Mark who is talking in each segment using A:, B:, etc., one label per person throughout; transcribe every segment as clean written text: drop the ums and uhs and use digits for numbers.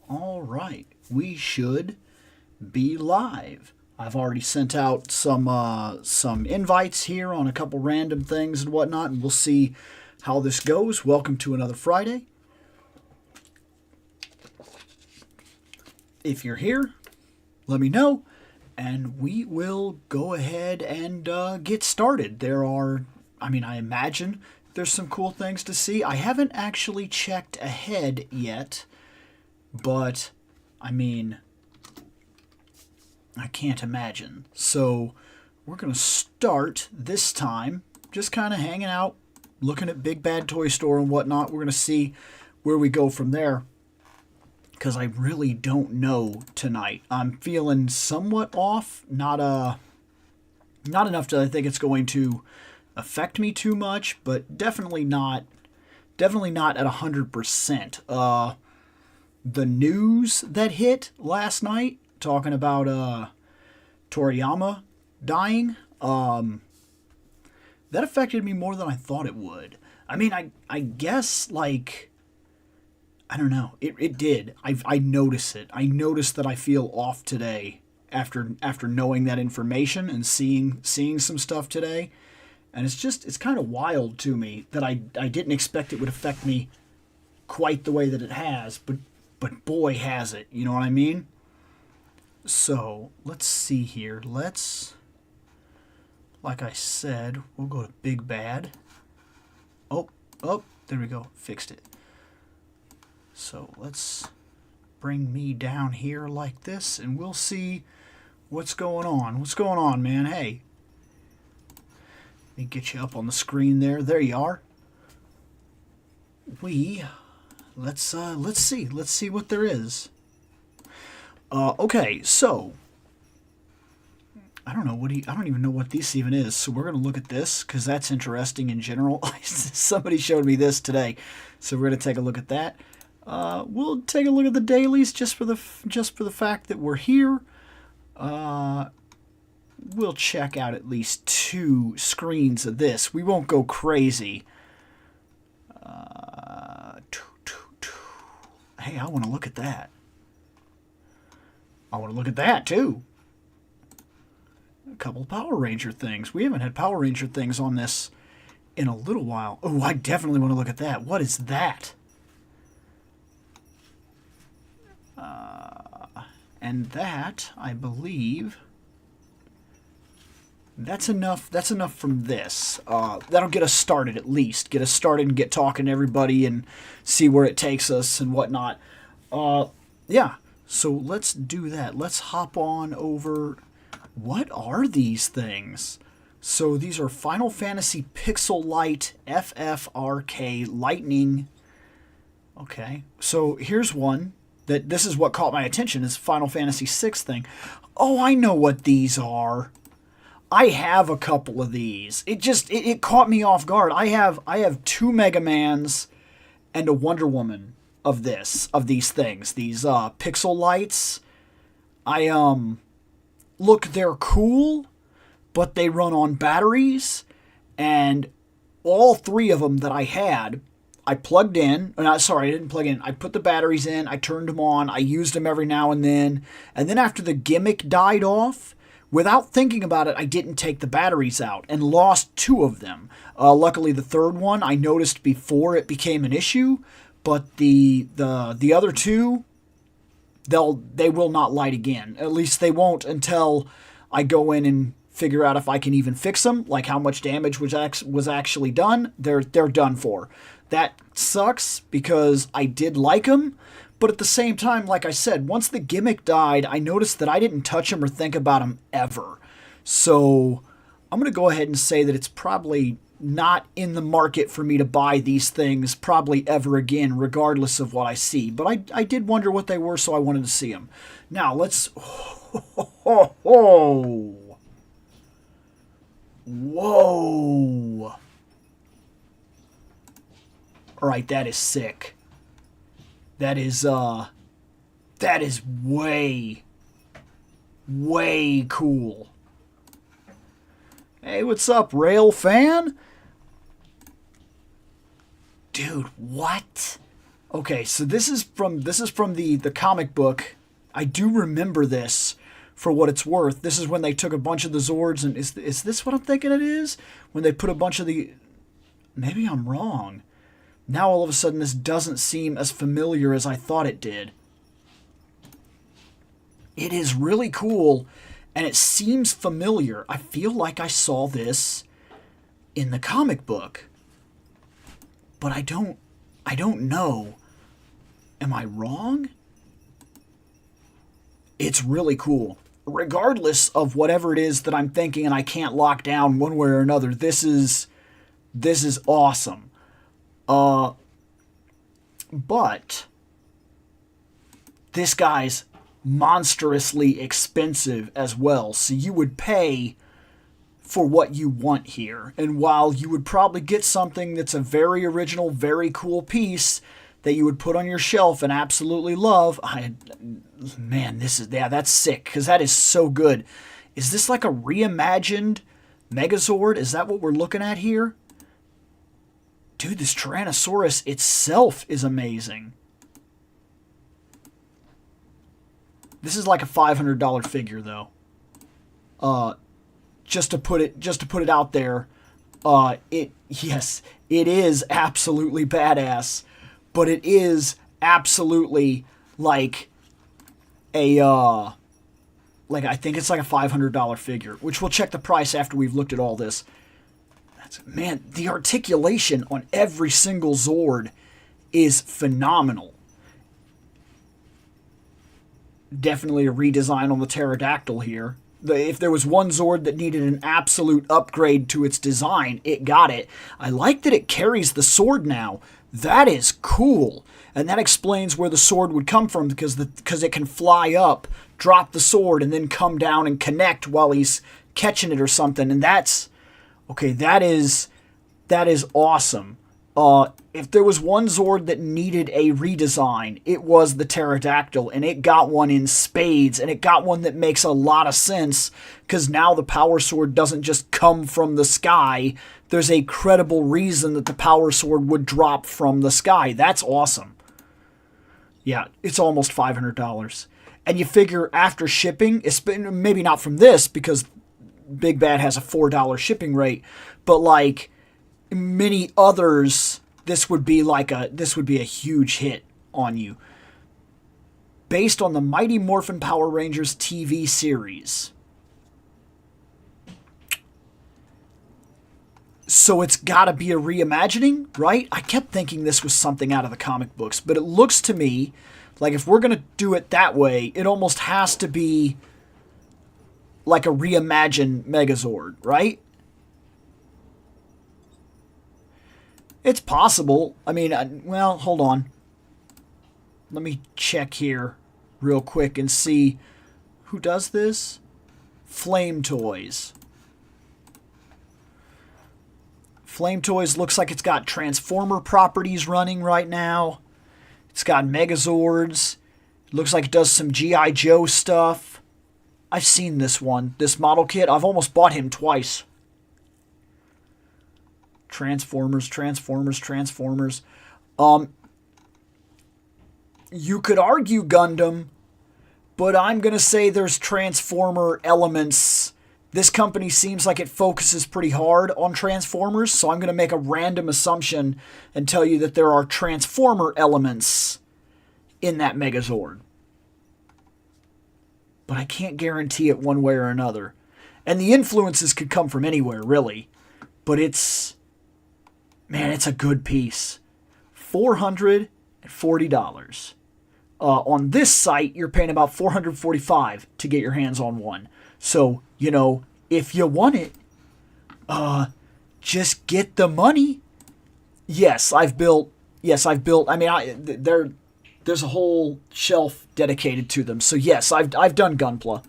A: All right, we should be live. I've already sent out some invites here on a couple random things and whatnot, and we'll see how this goes. Welcome to another Friday. If you're here, let me know, and we will go ahead and get started. I imagine there's some cool things to see. I haven't actually checked ahead yet, but I can't imagine. So we're going to start this time just kind of hanging out, looking at Big Bad Toy Store and whatnot. We're going to see where we go from there, because I really don't know tonight. I'm feeling somewhat off, not enough that I think it's going to affect me too much, but definitely not at 100%. The news that hit last night talking about Toriyama dying, that affected me more than I thought it would. I guess, like, I don't know. It did. I notice it. I noticed that I feel off today after knowing that information and seeing some stuff today. And it's kind of wild to me that I didn't expect it would affect me quite the way that it has, but boy has it. You know what I mean? So let's see here. Like I said, we'll go to Big Bad. Oh, there we go. Fixed it. So let's bring me down here like this, and we'll see what's going on. What's going on, man? Hey. Let me get you up on the screen there. There you are. Let's see what there is. Okay, so I don't even know what this even is. So we're gonna look at this because that's interesting in general. Somebody showed me this today, so we're gonna take a look at that. We'll take a look at the dailies just for the fact that we're here. We'll check out at least 2 screens of this. We won't go crazy. Hey, I want to look at that. I want to look at that too. A couple of Power Ranger things. We haven't had Power Ranger things on this in a little while. Oh, I definitely want to look at that. What is that? And that, I believe, that's enough from this. That'll get us started at least. Get us started and get talking to everybody and see where it takes us and whatnot. Yeah, so let's do that. Let's hop on over. What are these things? So these are Final Fantasy Pixel Light FFRK Lightning. Okay, so here's one. This is what caught my attention, is Final Fantasy VI thing. Oh, I know what these are. I have a couple of these. It caught me off guard. I have 2 Mega Mans and a Wonder Woman of these things. These pixel lights. Look, they're cool, but they run on batteries, and all 3 of them that I had, I plugged in. Sorry, I didn't plug in. I put the batteries in, I turned them on, I used them every now and then after the gimmick died off, without thinking about it, I didn't take the batteries out and lost 2 of them. Luckily, the 3rd one I noticed before it became an issue, but the other 2, they will not light again. At least they won't until I go in and figure out if I can even fix them, like how much damage was actually done. They're done for. That sucks because I did like them. But at the same time, like I said, once the gimmick died, I noticed that I didn't touch them or think about them ever. So I'm going to go ahead and say that it's probably not in the market for me to buy these things probably ever again, regardless of what I see. But I did wonder what they were, so I wanted to see them. Now, let's... Whoa! Alright, that is sick. That is way cool. Hey, what's up, Rail fan? Dude, what? Okay, so this is from the comic book. I do remember this for what it's worth. This is when they took a bunch of the Zords, and is this what I'm thinking it is? When they put a bunch of the... Maybe I'm wrong. Now all of a sudden this doesn't seem as familiar as I thought it did. It is really cool, and it seems familiar. I feel like I saw this in the comic book, but I don't know. Am I wrong? It's really cool. Regardless of whatever it is that I'm thinking and I can't lock down one way or another, this is awesome. But this guy's monstrously expensive as well, so you would pay for what you want here. And while you would probably get something that's a very original, very cool piece that you would put on your shelf and absolutely love, man, that's sick, because that is so good. Is this like a reimagined Megazord? Is that what we're looking at here? Dude, this Tyrannosaurus itself is amazing. This is like a $500 figure, though. Just to put it out there, it is absolutely badass, but it is absolutely like a I think it's like a $500 figure, which we'll check the price after we've looked at all this. Man, the articulation on every single Zord is phenomenal. Definitely a redesign on the Pterodactyl here. If there was one Zord that needed an absolute upgrade to its design, it got it. I like that it carries the sword now. That is cool. And that explains where the sword would come from, because it can fly up, drop the sword, and then come down and connect while he's catching it or something. And that's... Okay, that is awesome. If there was one Zord that needed a redesign, it was the Pterodactyl, and it got one in spades, and it got one that makes a lot of sense, because now the Power Sword doesn't just come from the sky. There's a credible reason that the Power Sword would drop from the sky. That's awesome. Yeah, it's almost $500. And you figure after shipping, maybe not from this, because Big Bad has a $4 shipping rate, but like many others, this would be a huge hit on you. Based on the Mighty Morphin Power Rangers TV series. So it's got to be a reimagining, right? I kept thinking this was something out of the comic books, but it looks to me like if we're going to do it that way, it almost has to be like a reimagined Megazord, right? It's possible. I mean, well, hold on. Let me check here real quick and see who does this. Flame Toys. Flame Toys looks like it's got Transformer properties running right now. It's got Megazords. It looks like it does some G.I. Joe stuff. I've seen this model kit. I've almost bought him twice. Transformers. You could argue Gundam, but I'm going to say there's Transformer elements. This company seems like it focuses pretty hard on Transformers, so I'm going to make a random assumption and tell you that there are Transformer elements in that Megazord. But I can't guarantee it one way or another. And the influences could come from anywhere, really. But it's a good piece. $440. On this site, you're paying about $445 to get your hands on one. So, if you want it, just get the money. Yes, I've built. I mean, there's a whole shelf dedicated to them. So yes, I've done Gunpla.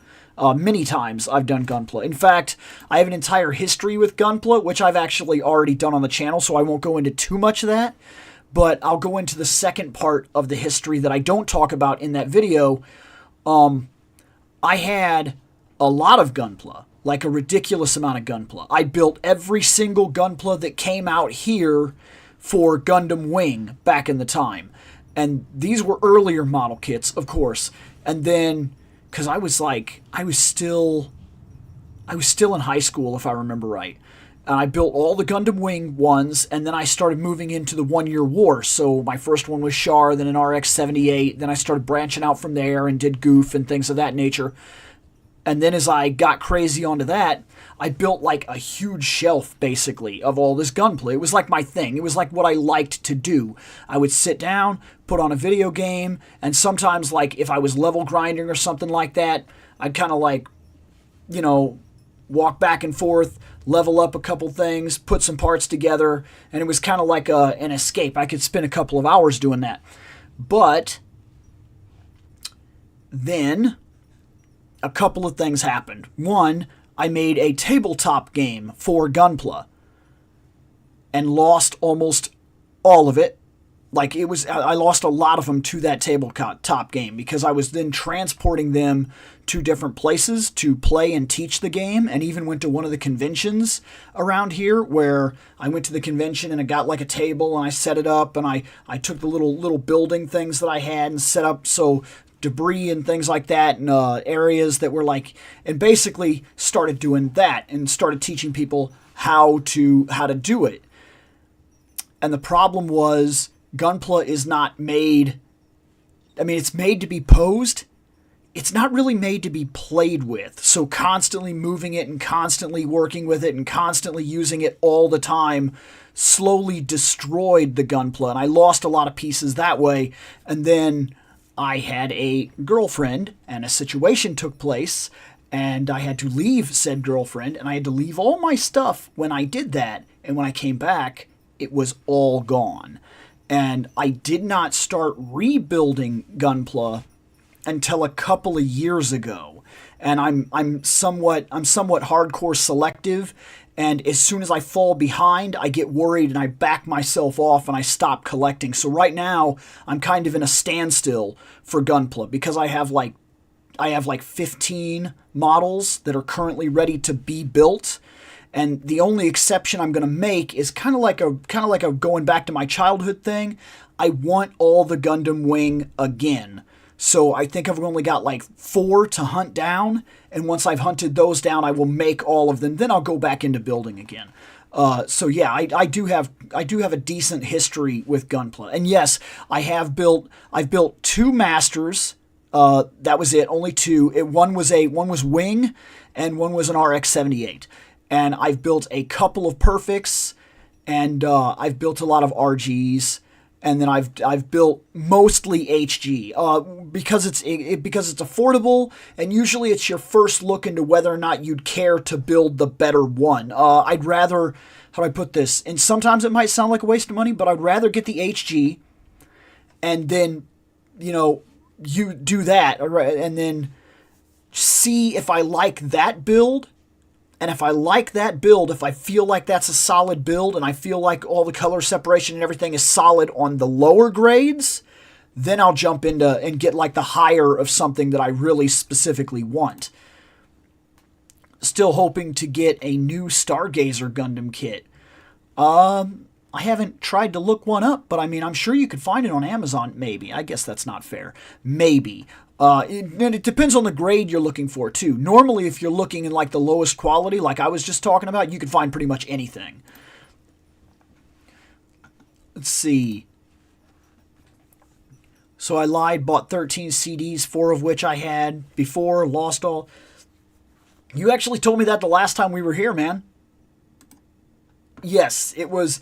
A: Many times I've done Gunpla. In fact, I have an entire history with Gunpla, which I've actually already done on the channel, so I won't go into too much of that. But I'll go into the second part of the history that I don't talk about in that video. I had a lot of Gunpla, like a ridiculous amount of Gunpla. I built every single Gunpla that came out here for Gundam Wing back in the time. And these were earlier model kits, of course. And then, because I was still in high school, if I remember right. And I built all the Gundam Wing ones, and then I started moving into the 1 Year War. So my first one was Char, then an RX-78. Then I started branching out from there and did Goof and things of that nature. And then as I got crazy onto that, I built like a huge shelf, basically, of all this gunplay. It was like my thing. It was like what I liked to do. I would sit down, put on a video game, and sometimes, like, if I was level grinding or something like that, I'd kind of like, walk back and forth, level up a couple things, put some parts together, and it was kind of like an escape. I could spend a couple of hours doing that. But then a couple of things happened. One, I made a tabletop game for Gunpla and lost almost all of it. I lost a lot of them to that tabletop game because I was then transporting them to different places to play and teach the game, and even went to one of the conventions around here where I went to the convention and I got like a table and I set it up, and I took the little building things that I had and set up so debris and things like that, and areas that were like, and basically started doing that and started teaching people how to do it. And the problem was, Gunpla is not made, it's made to be posed. It's not really made to be played with. So constantly moving it and constantly working with it and constantly using it all the time slowly destroyed the Gunpla. And I lost a lot of pieces that way. And then I had a girlfriend and a situation took place, and I had to leave said girlfriend, and I had to leave all my stuff when I did that. And when I came back, it was all gone. And I did not start rebuilding Gunpla until a couple of years ago. And I'm somewhat hardcore selective, and as soon as I fall behind, I get worried and I back myself off and I stop collecting. So right now, I'm kind of in a standstill for Gunpla because I have like 15 models that are currently ready to be built. And the only exception I'm going to make is kind of like a going back to my childhood thing. I want all the Gundam Wing again. So I think I've only got like 4 to hunt down. And once I've hunted those down, I will make all of them. Then I'll go back into building again. So yeah, I do have a decent history with Gunpla. And yes, I've built 2 masters. That was it, only 2. One was Wing and one was an RX-78. And I've built a couple of perfects, and I've built a lot of RGs, and then I've built mostly HG because it's affordable, and usually it's your first look into whether or not you'd care to build the better one. I'd rather, how do I put this? And sometimes it might sound like a waste of money, but I'd rather get the HG, and then you do that, and then see if I like that build. And if I like that build, if I feel like that's a solid build, and I feel like all the color separation and everything is solid on the lower grades, then I'll jump into and get like the higher of something that I really specifically want. Still hoping to get a new Stargazer Gundam kit. I haven't tried to look one up, but I'm sure you could find it on Amazon, maybe. I guess that's not fair. Maybe. And it depends on the grade you're looking for, too. Normally, if you're looking in, like, the lowest quality, like I was just talking about, you can find pretty much anything. Let's see. So I lied, bought 13 CDs, 4 of which I had before, lost all. You actually told me that the last time we were here, man. Yes, it was...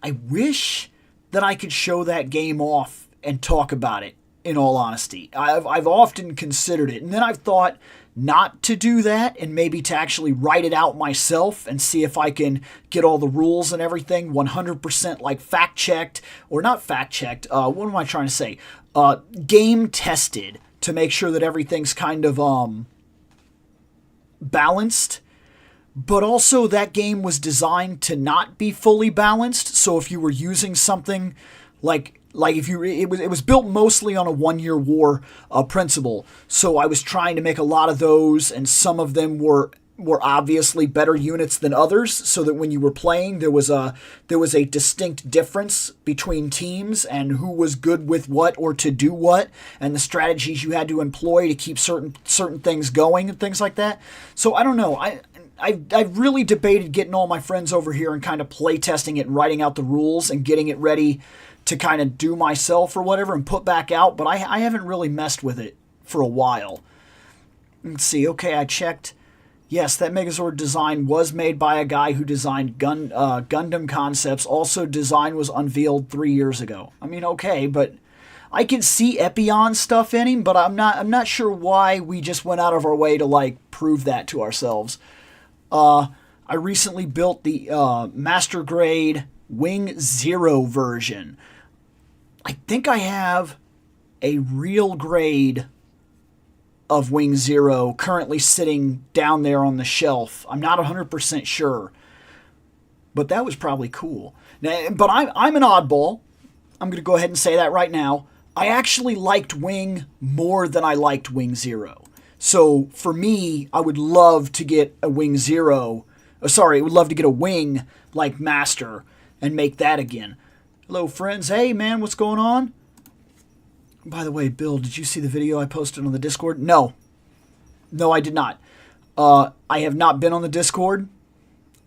A: I wish that I could show that game off and talk about it, in all honesty. I've often considered it, and then I've thought not to do that and maybe to actually write it out myself and see if I can get all the rules and everything 100% like fact-checked, or not fact-checked, what am I trying to say? Game-tested to make sure that everything's kind of balanced. But also that game was designed to not be fully balanced. So if you were using something like if you, it was built mostly on a 1 Year War principle. So I was trying to make a lot of those, and some of them were were obviously better units than others, so that when you were playing, there was a distinct difference between teams and who was good with what or to do what, and the strategies you had to employ to keep certain things going and things like that. So I don't know. I've really debated getting all my friends over here and kind of play testing it and writing out the rules and getting it ready to kind of do myself or whatever and put back out, but I haven't really messed with it for a while. Let's see. Okay, I checked. Yes, that Megazord design was made by a guy who designed Gundam Concepts. Also, design was unveiled 3 years ago. I mean, okay, but I can see Epyon stuff in him, but I'm not sure why we just went out of our way to like prove that to ourselves. I recently built the Master Grade Wing Zero version. I think I have a real grade of Wing Zero currently sitting down there on the shelf. I'm not 100% sure, but that was probably cool. Now, but I'm an oddball. I'm going to go ahead and say that right now. I actually liked Wing more than I liked Wing Zero. So for me, I would love to get a Wing Zero. I would love to get a Wing like Master and make that again. Hello, friends. Hey, man, what's going on? By the way, Bill, did you see the video I posted on the Discord? No. No, I did not. I have not been on the Discord.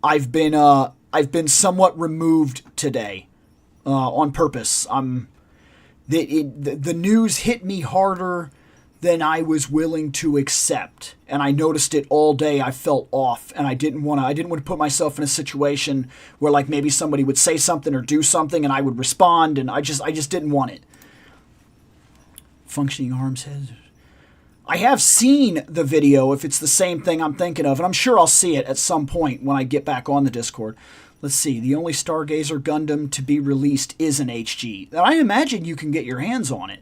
A: I've been somewhat removed today on purpose. The news hit me harder than I was willing to accept, and I noticed it all day. I felt off, and I didn't want to put myself in a situation where like maybe somebody would say something or do something, and I would respond, and I just didn't want it. Functioning arms heads. I have seen the video if it's the same thing I'm thinking of, and I'm sure I'll see it at some point when I get back on the Discord. Let's see. The only Stargazer Gundam to be released is an HG. I imagine you can get your hands on it.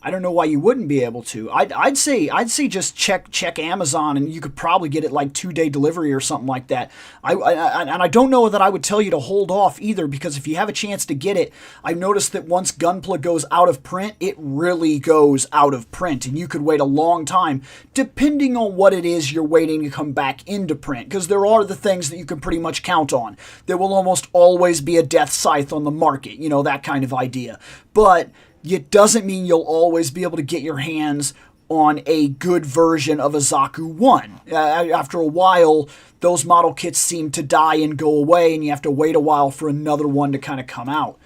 A: I don't know why you wouldn't be able to. I'd say just check Amazon, and you could probably get it like 2-day delivery or something like that. And I don't know that I would tell you to hold off either, because if you have a chance to get it, I've noticed that once Gunpla goes out of print, it really goes out of print, and you could wait a long time depending on what it is you're waiting to come back into print, because there are the things that you can pretty much count on. There will almost always be a Death Scythe on the market, you know, that kind of idea. But it doesn't mean you'll always be able to get your hands on a good version of a Zaku 1. After a while, those model kits seem to die and go away, and you have to wait a while for another one to kind of come out.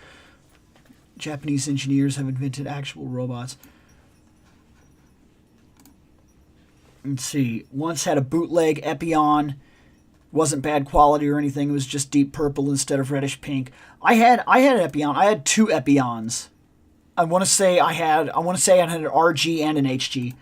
A: Japanese engineers have invented actual robots. Let's see. Once had a bootleg Epyon. Wasn't bad quality or anything. It was just deep purple instead of reddish pink. I had Epyon. I had 2 Epyons. I want to say I had an RG and an HG.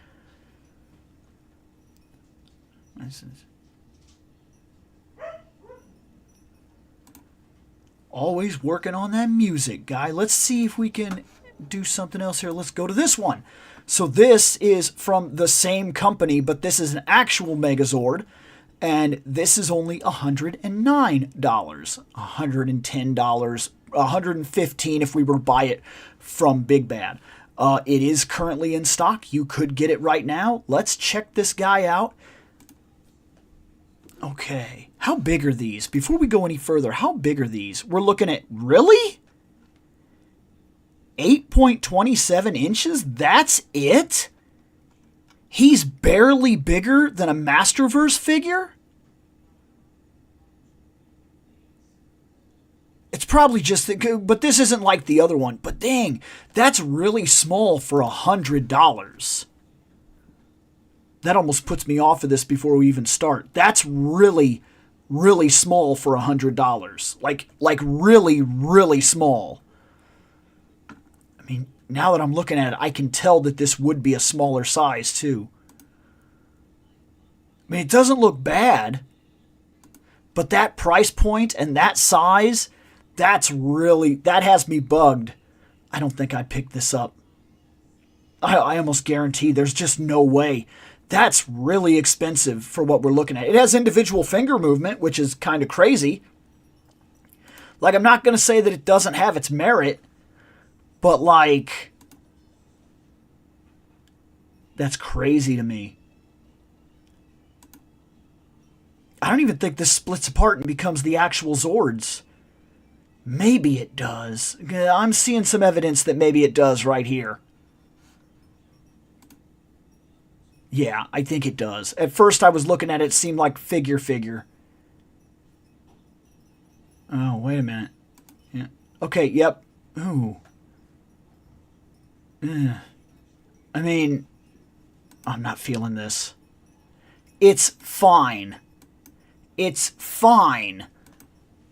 A: Always working on that music, guy. Let's see if we can do something else here. Let's go to this one. So this is from the same company, but this is an actual Megazord, and this is only $109. $110. $115 if we were to buy it from Big Bad. It is currently in stock. You could get it right now. Let's check this guy out. Okay. How big are these? Before we go any further, how big are these? We're looking at, really? 8.27 inches? That's it? He's barely bigger than a Masterverse figure? It's probably just that, but this isn't like the other one. But dang, that's really small for $100. That almost puts me off of this before we even start. That's really, really small for $100. Like really, really small. I mean, now that I'm looking at it, I can tell that this would be a smaller size too. I mean, it doesn't look bad, but that price point and that size, that has me bugged. I don't think I'd pick this up. I almost guarantee there's just no way. That's really expensive for what we're looking at. It has individual finger movement, which is kind of crazy. Like, I'm not going to say that it doesn't have its merit, but like, that's crazy to me. I don't even think this splits apart and becomes the actual Zords. Maybe it does. I'm seeing some evidence that maybe it does right here. Yeah, I think it does. At first I was looking at it, it seemed like figure. Oh, wait a minute. Yeah. Okay, yep. Ooh. I mean, I'm not feeling this. It's fine. It's fine.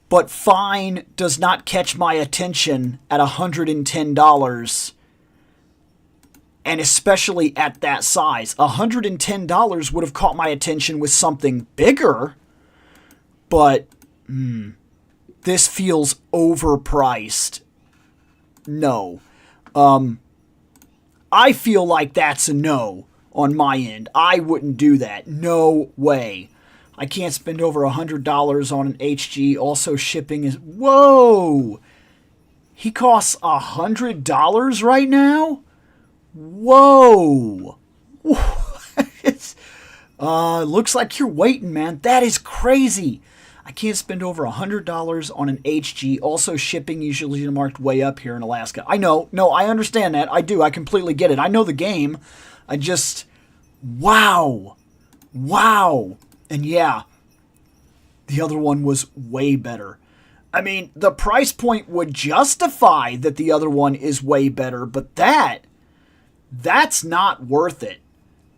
A: But fine does not catch my attention at $110. And especially at that size. $110 would have caught my attention with something bigger. But, this feels overpriced. No. I feel like that's a no on my end. I wouldn't do that. No way. I can't spend over $100 on an HG. Also, shipping is... Whoa! He costs $100 right now? Whoa! Looks like you're waiting, man. That is crazy. I can't spend over $100 on an HG. Also, shipping usually marked way up here in Alaska. I know. No, I understand that. I do. I completely get it. I know the game. I just... Wow. Wow. And yeah, the other one was way better. I mean, the price point would justify that the other one is way better, but that's not worth it.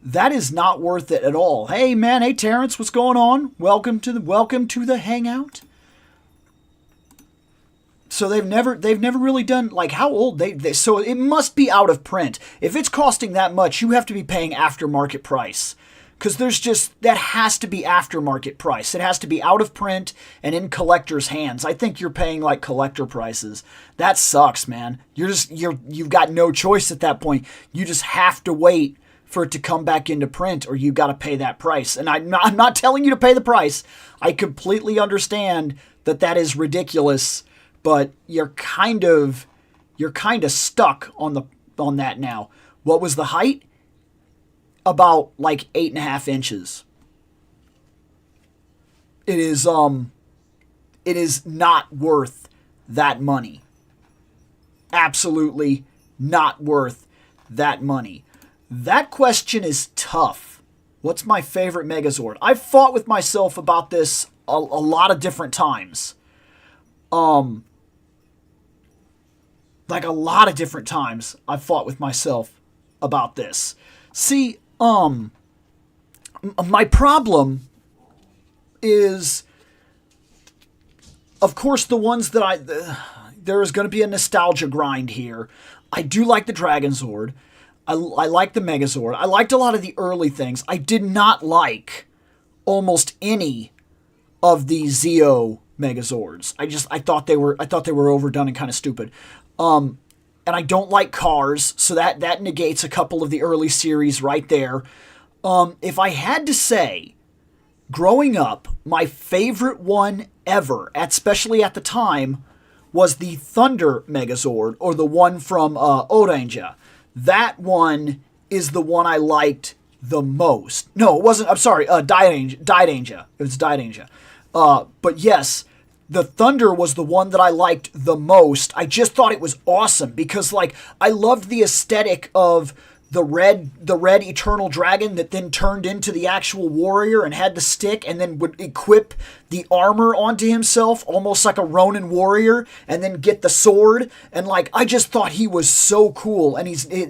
A: That is not worth it at all. Hey man, hey Terrence, what's going on? Welcome to the hangout. So they've never really done, like, how old they so it must be out of print. If it's costing that much, you have to be paying aftermarket price. Because that has to be aftermarket price. It has to be out of print and in collector's hands. I think you're paying like collector prices. That sucks, man. You've got no choice at that point. You just have to wait for it to come back into print, or you got to pay that price. And I'm not telling you to pay the price. I completely understand that is ridiculous, but you're kind of stuck on that now. What was the height? About like 8.5 inches. It is not worth that money. Absolutely not worth that money. That question is tough. What's my favorite Megazord? I've fought with myself about this a lot of different times. Like a lot of different times I've fought with myself about this. See, my problem is, of course, the ones that there is going to be a nostalgia grind here. I do like the Dragon Zord. I like the Megazord. I liked a lot of the early things. I did not like almost any of the Zeo Megazords. I thought they were overdone and kind of stupid. And I don't like cars, so that negates a couple of the early series right there. If I had to say, growing up, my favorite one ever, especially at the time, was the Thunder Megazord, or the one from Orange. That one is the one I liked the most. No, it wasn't. I'm sorry. Dairanger. It was Dairanger. But yes, the Thunder was the one that I liked the most. I just thought it was awesome because, like, I loved the aesthetic of the red Eternal Dragon that then turned into the actual warrior and had the stick and then would equip the armor onto himself, almost like a Ronin warrior, and then get the sword. And, like, I just thought he was so cool. And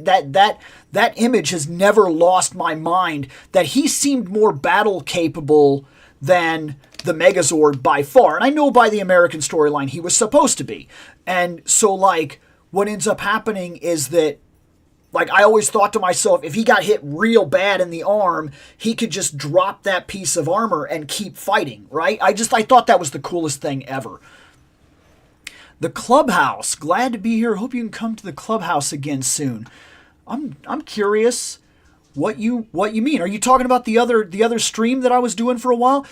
A: that image has never lost my mind, that he seemed more battle capable than the Megazord by far. And I know by the American storyline he was supposed to be. And so, like, what ends up happening is that, like, I always thought to myself, if he got hit real bad in the arm, he could just drop that piece of armor and keep fighting, right? I thought that was the coolest thing ever. The Clubhouse. Glad to be here. Hope you can come to the Clubhouse again soon. I'm curious what you mean. Are you talking about the other stream that I was doing for a while?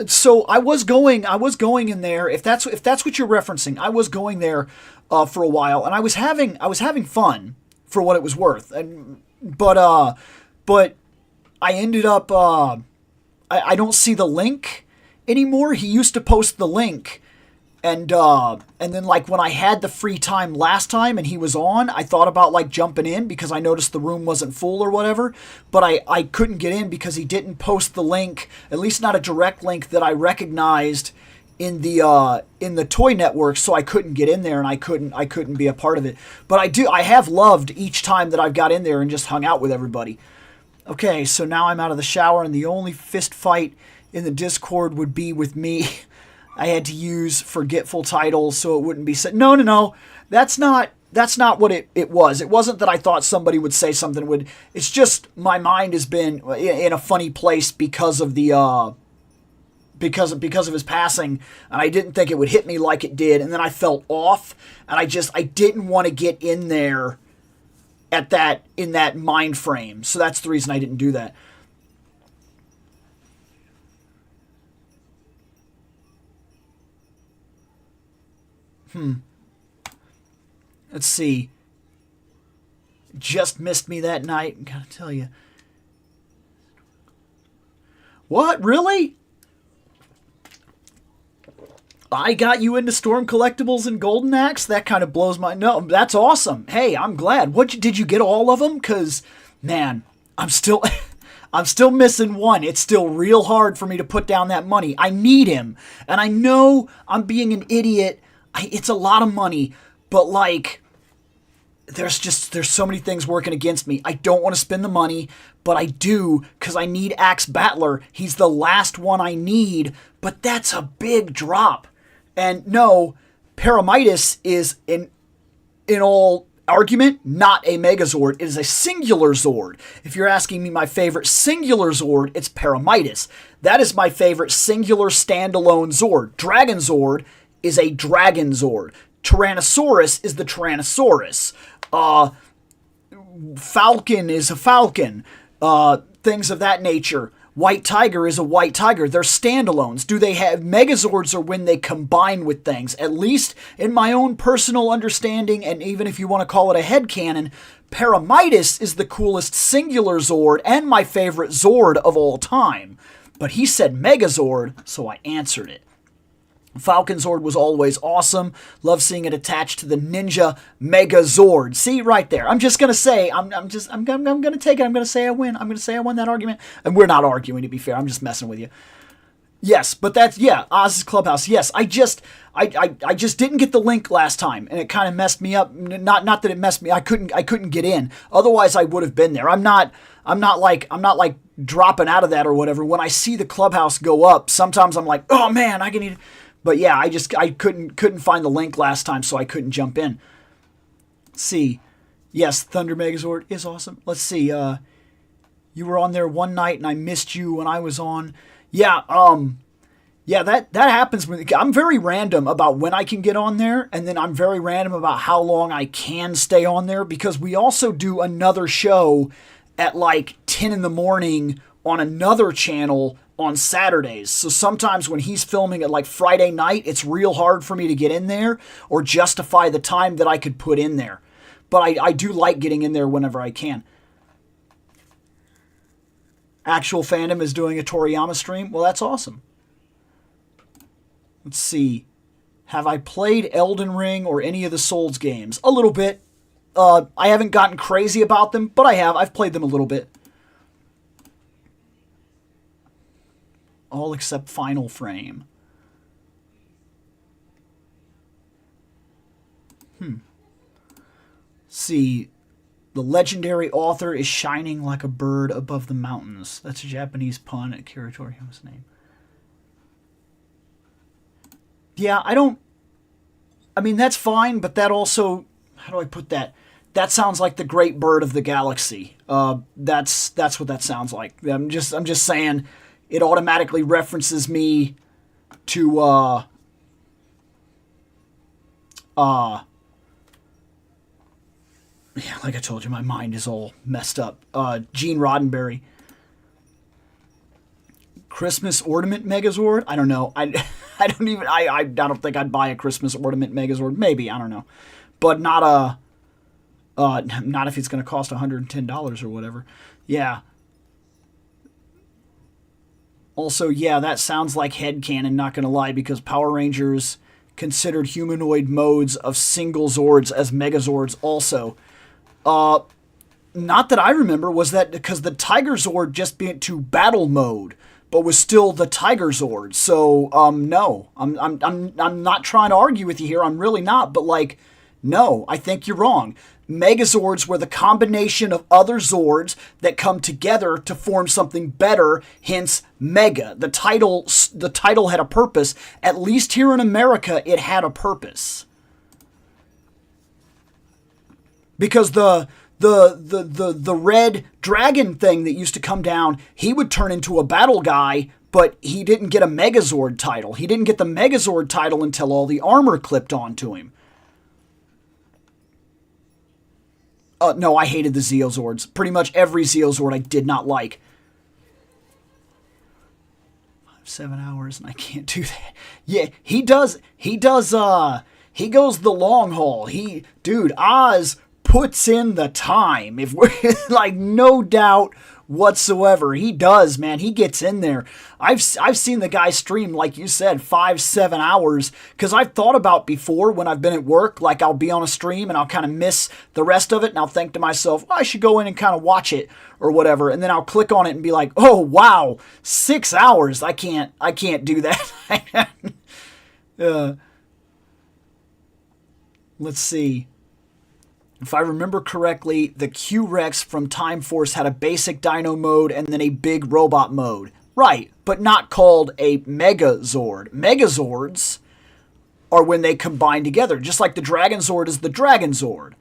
A: So I was going in there. If that's what you're referencing, I was going there for a while, and I was having fun for what it was worth. But I ended up I don't see the link anymore. He used to post the link, and then like when I had the free time last time and he was on, I thought about like jumping in because I noticed the room wasn't full or whatever, but I couldn't get in because he didn't post the link, at least not a direct link that I recognized in the Toy Network, so I couldn't get in there and I couldn't be a part of it. But I have loved each time that I've got in there and just hung out with everybody. Okay, so now I'm out of the shower and the only fist fight in the Discord would be with me. I had to use forgetful titles so it wouldn't be said. No. That's not what it was. It wasn't that I thought somebody would say something would. It's just my mind has been in a funny place because of the because of his passing, and I didn't think it would hit me like it did, and then I felt off, and I didn't want to get in there in that mind frame. So that's the reason I didn't do that. Let's see. Just missed me that night. Gotta tell you. What? Really? I got you into Storm Collectibles and Golden Axe? That kind of blows my... No, that's awesome. Hey, I'm glad. Did you get all of them? Because, man, I'm still... I'm still missing one. It's still real hard for me to put down that money. I need him. And I know I'm being an idiot. It's a lot of money. But, like... There's so many things working against me. I don't want to spend the money, but I do because I need Axe Battler. He's the last one I need, but that's a big drop. And no, Paramitis is in all argument not a Megazord. It is a singular Zord. If you're asking me my favorite singular Zord, it's Paramitis. That is my favorite singular standalone Zord. Dragon Zord is a Dragon Zord. Tyrannosaurus is the Tyrannosaurus. Falcon is a Falcon. Things of that nature. White Tiger is a White Tiger. They're standalones. Do they have... Megazords are when they combine with things. At least in my own personal understanding, and even if you want to call it a headcanon, Paramitis is the coolest singular Zord and my favorite Zord of all time. But he said Megazord, so I answered it. Falcon Zord was always awesome. Love seeing it attached to the Ninja Megazord. See, right there. I'm just gonna say, I'm gonna take it. I'm gonna say I win. I'm gonna say I won that argument. And we're not arguing, to be fair. I'm just messing with you. Yes, but that's, yeah, Oz's Clubhouse. Yes, I just didn't get the link last time, and it kind of messed me up. Not that it messed me. I couldn't get in. Otherwise, I would have been there. I'm not like dropping out of that or whatever. When I see the Clubhouse go up, sometimes I'm like, oh man, I can need. But yeah, I couldn't find the link last time, so I couldn't jump in. Let's see. Yes, Thunder Megazord is awesome. Let's see. You were on there one night, and I missed you when I was on. Yeah, that happens. I'm very random about when I can get on there, and then I'm very random about how long I can stay on there, because we also do another show at like 10 in the morning on another channel on Saturdays. So sometimes when he's filming at like Friday night, it's real hard for me to get in there or justify the time that I could put in there. But I do like getting in there whenever I can. Actual Fandom is doing a Toriyama stream. Well, that's awesome. Let's see. Have I played Elden Ring or any of the Souls games? A little bit. I haven't gotten crazy about them, but I have. I've played them a little bit. All except Final Frame. See, the legendary author is shining like a bird above the mountains. That's a Japanese pun at Akira Toriyama's name. Yeah, I mean, that's fine, but that also, how do I put that? That sounds like the great bird of the galaxy. That's what that sounds like. I'm just saying, it automatically references me to yeah, like I told you, my mind is all messed up. Gene Roddenberry. Christmas ornament Megazord? I don't know. I don't think I'd buy a Christmas ornament Megazord. Maybe, I don't know. But not if it's going to cost $110 or whatever. Yeah. Also, yeah, that sounds like headcanon, not gonna lie, because Power Rangers considered humanoid modes of single Zords as Megazords also. Not that I remember, was that because the Tiger Zord just went to battle mode, but was still the Tiger Zord. So, no, I'm not trying to argue with you here. I'm really not. But like, no, I think you're wrong. Megazords were the combination of other Zords that come together to form something better. Hence, Mega. The title had a purpose. At least here in America, it had a purpose. Because the red dragon thing that used to come down, he would turn into a battle guy, but he didn't get a Megazord title. He didn't get the Megazord title until all the armor clipped onto him. No, I hated the Zeozords. Pretty much every Zeozord I did not like. 7 hours and I can't do that. Yeah, he goes the long haul. Dude, Oz puts in the time. If we're like, no doubt whatsoever, he does, man. He gets in there. I've seen the guy stream, like you said, 5-7 hours, because I've thought about before when I've been at work, like I'll be on a stream and I'll kind of miss the rest of it, and I'll think to myself, I should go in and kind of watch it or whatever, and then I'll click on it and be like, oh wow, 6 hours. I can't do that. Let's see. If I remember correctly, the Q-Rex from Time Force had a basic dino mode and then a big robot mode. Right, but not called a Megazord. Megazords are when they combine together, just like the Dragon Zord is the Dragon Zord.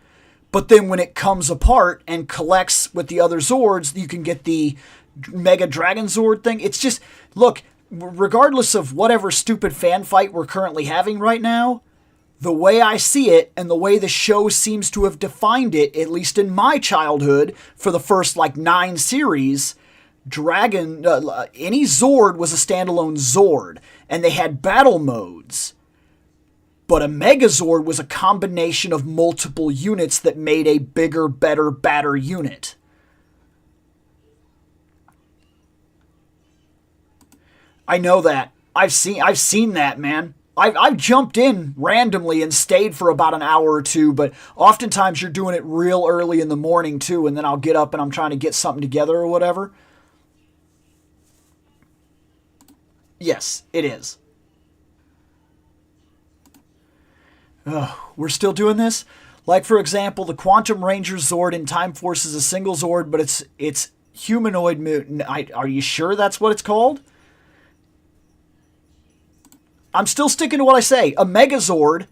A: But then when it comes apart and collects with the other Zords, you can get the Mega Dragon Zord thing. It's just, look, regardless of whatever stupid fan fight we're currently having right now, the way I see it and the way the show seems to have defined it, at least in my childhood, for the first 9 series, any Zord was a standalone Zord, and they had battle modes. But a Megazord was a combination of multiple units that made a bigger, better, badder unit. I know that. I've seen that, man. I've jumped in randomly and stayed for about an hour or two, but oftentimes you're doing it real early in the morning too, and then I'll get up and I'm trying to get something together or whatever. Yes, it is. We're still doing this? Like, for example, the Quantum Ranger Zord in Time Force is a single Zord, but it's humanoid mutant. Are you sure that's what it's called? I'm still sticking to what I say. A Megazord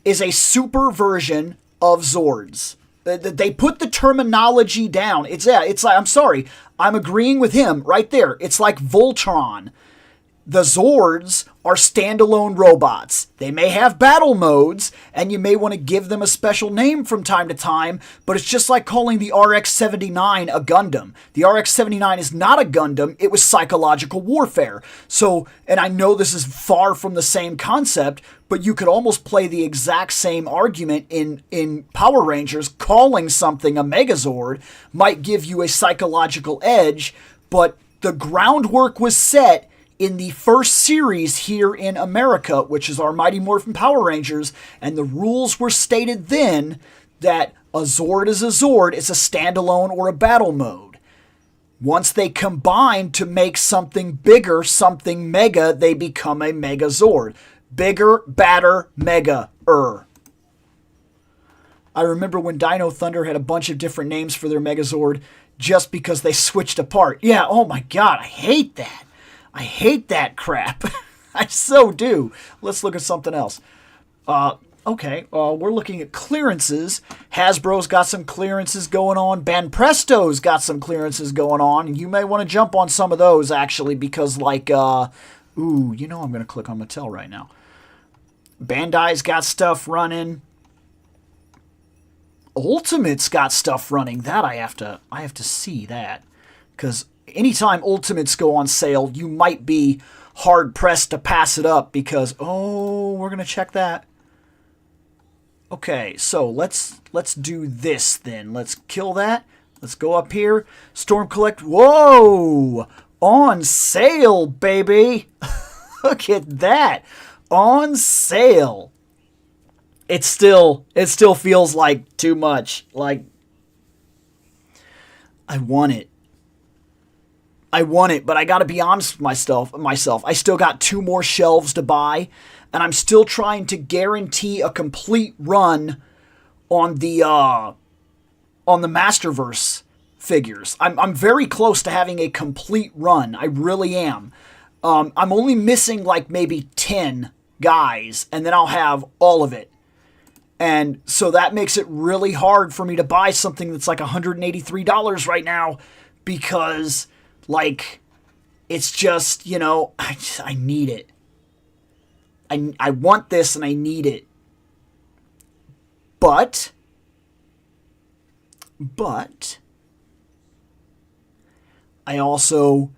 A: is a super version of Zords. They put the terminology down. It's like, I'm sorry, I'm agreeing with him right there. It's like Voltron. The Zords are standalone robots. They may have battle modes, and you may want to give them a special name from time to time, but it's just like calling the RX-79 a Gundam. The RX-79 is not a Gundam, it was psychological warfare. So, and I know this is far from the same concept, but you could almost play the exact same argument in Power Rangers. Calling something a Megazord might give you a psychological edge, but the groundwork was set in the first series here in America, which is our Mighty Morphin Power Rangers, and the rules were stated then that a Zord is a Zord, it's a standalone or a battle mode. Once they combine to make something bigger, something mega, they become a Megazord. Bigger, badder, mega-er. I remember when Dino Thunder had a bunch of different names for their Megazord just because they switched apart. Yeah, oh my god, I hate that. I hate that crap. I so do. Let's look at something else. Okay, we're looking at clearances. Hasbro's got some clearances going on. Banpresto's got some clearances going on. And you may want to jump on some of those, actually, because, like, I'm going to click on Mattel right now. Bandai's got stuff running. Ultimate's got stuff running. That I have to see that. Because anytime Ultimates go on sale, you might be hard-pressed to pass it up because, we're going to check that. Okay, so let's do this then. Let's kill that. Let's go up here. Storm Collect. Whoa! On sale, baby. Look at that. On sale. It still feels like too much. Like, I want it. But I gotta be honest with myself. I still got 2 more shelves to buy, and I'm still trying to guarantee a complete run on the Masterverse figures. I'm very close to having a complete run. I really am. I'm only missing like maybe 10 guys, and then I'll have all of it. And so that makes it really hard for me to buy something that's like $183 right now, because like it's just, I need it. I want this and I need it. But I also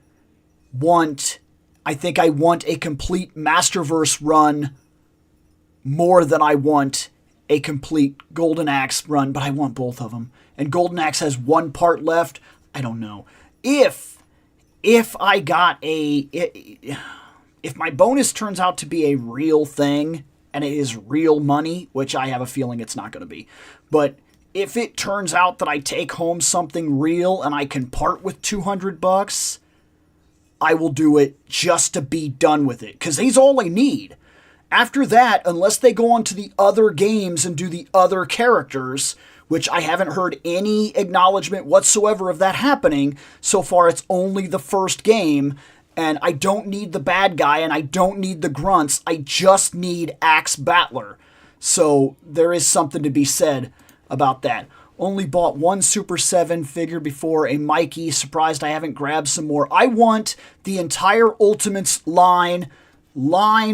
A: I think I want a complete Masterverse run more than I want a complete Golden Axe run, but I want both of them. And Golden Axe has 1 part left. I don't know. If I got if my bonus turns out to be a real thing and it is real money, which I have a feeling it's not going to be, but if it turns out that I take home something real and I can part with $200, I will do it just to be done with it, because he's all I need. After that, unless they go on to the other games and do the other characters, which I haven't heard any acknowledgement whatsoever of that happening. So far, it's only the first game, and I don't need the bad guy, and I don't need the grunts. I just need Axe Battler. So there is something to be said about that. Only bought 1 Super 7 figure before, a Mikey. Surprised I haven't grabbed some more. I want the entire Ultimates line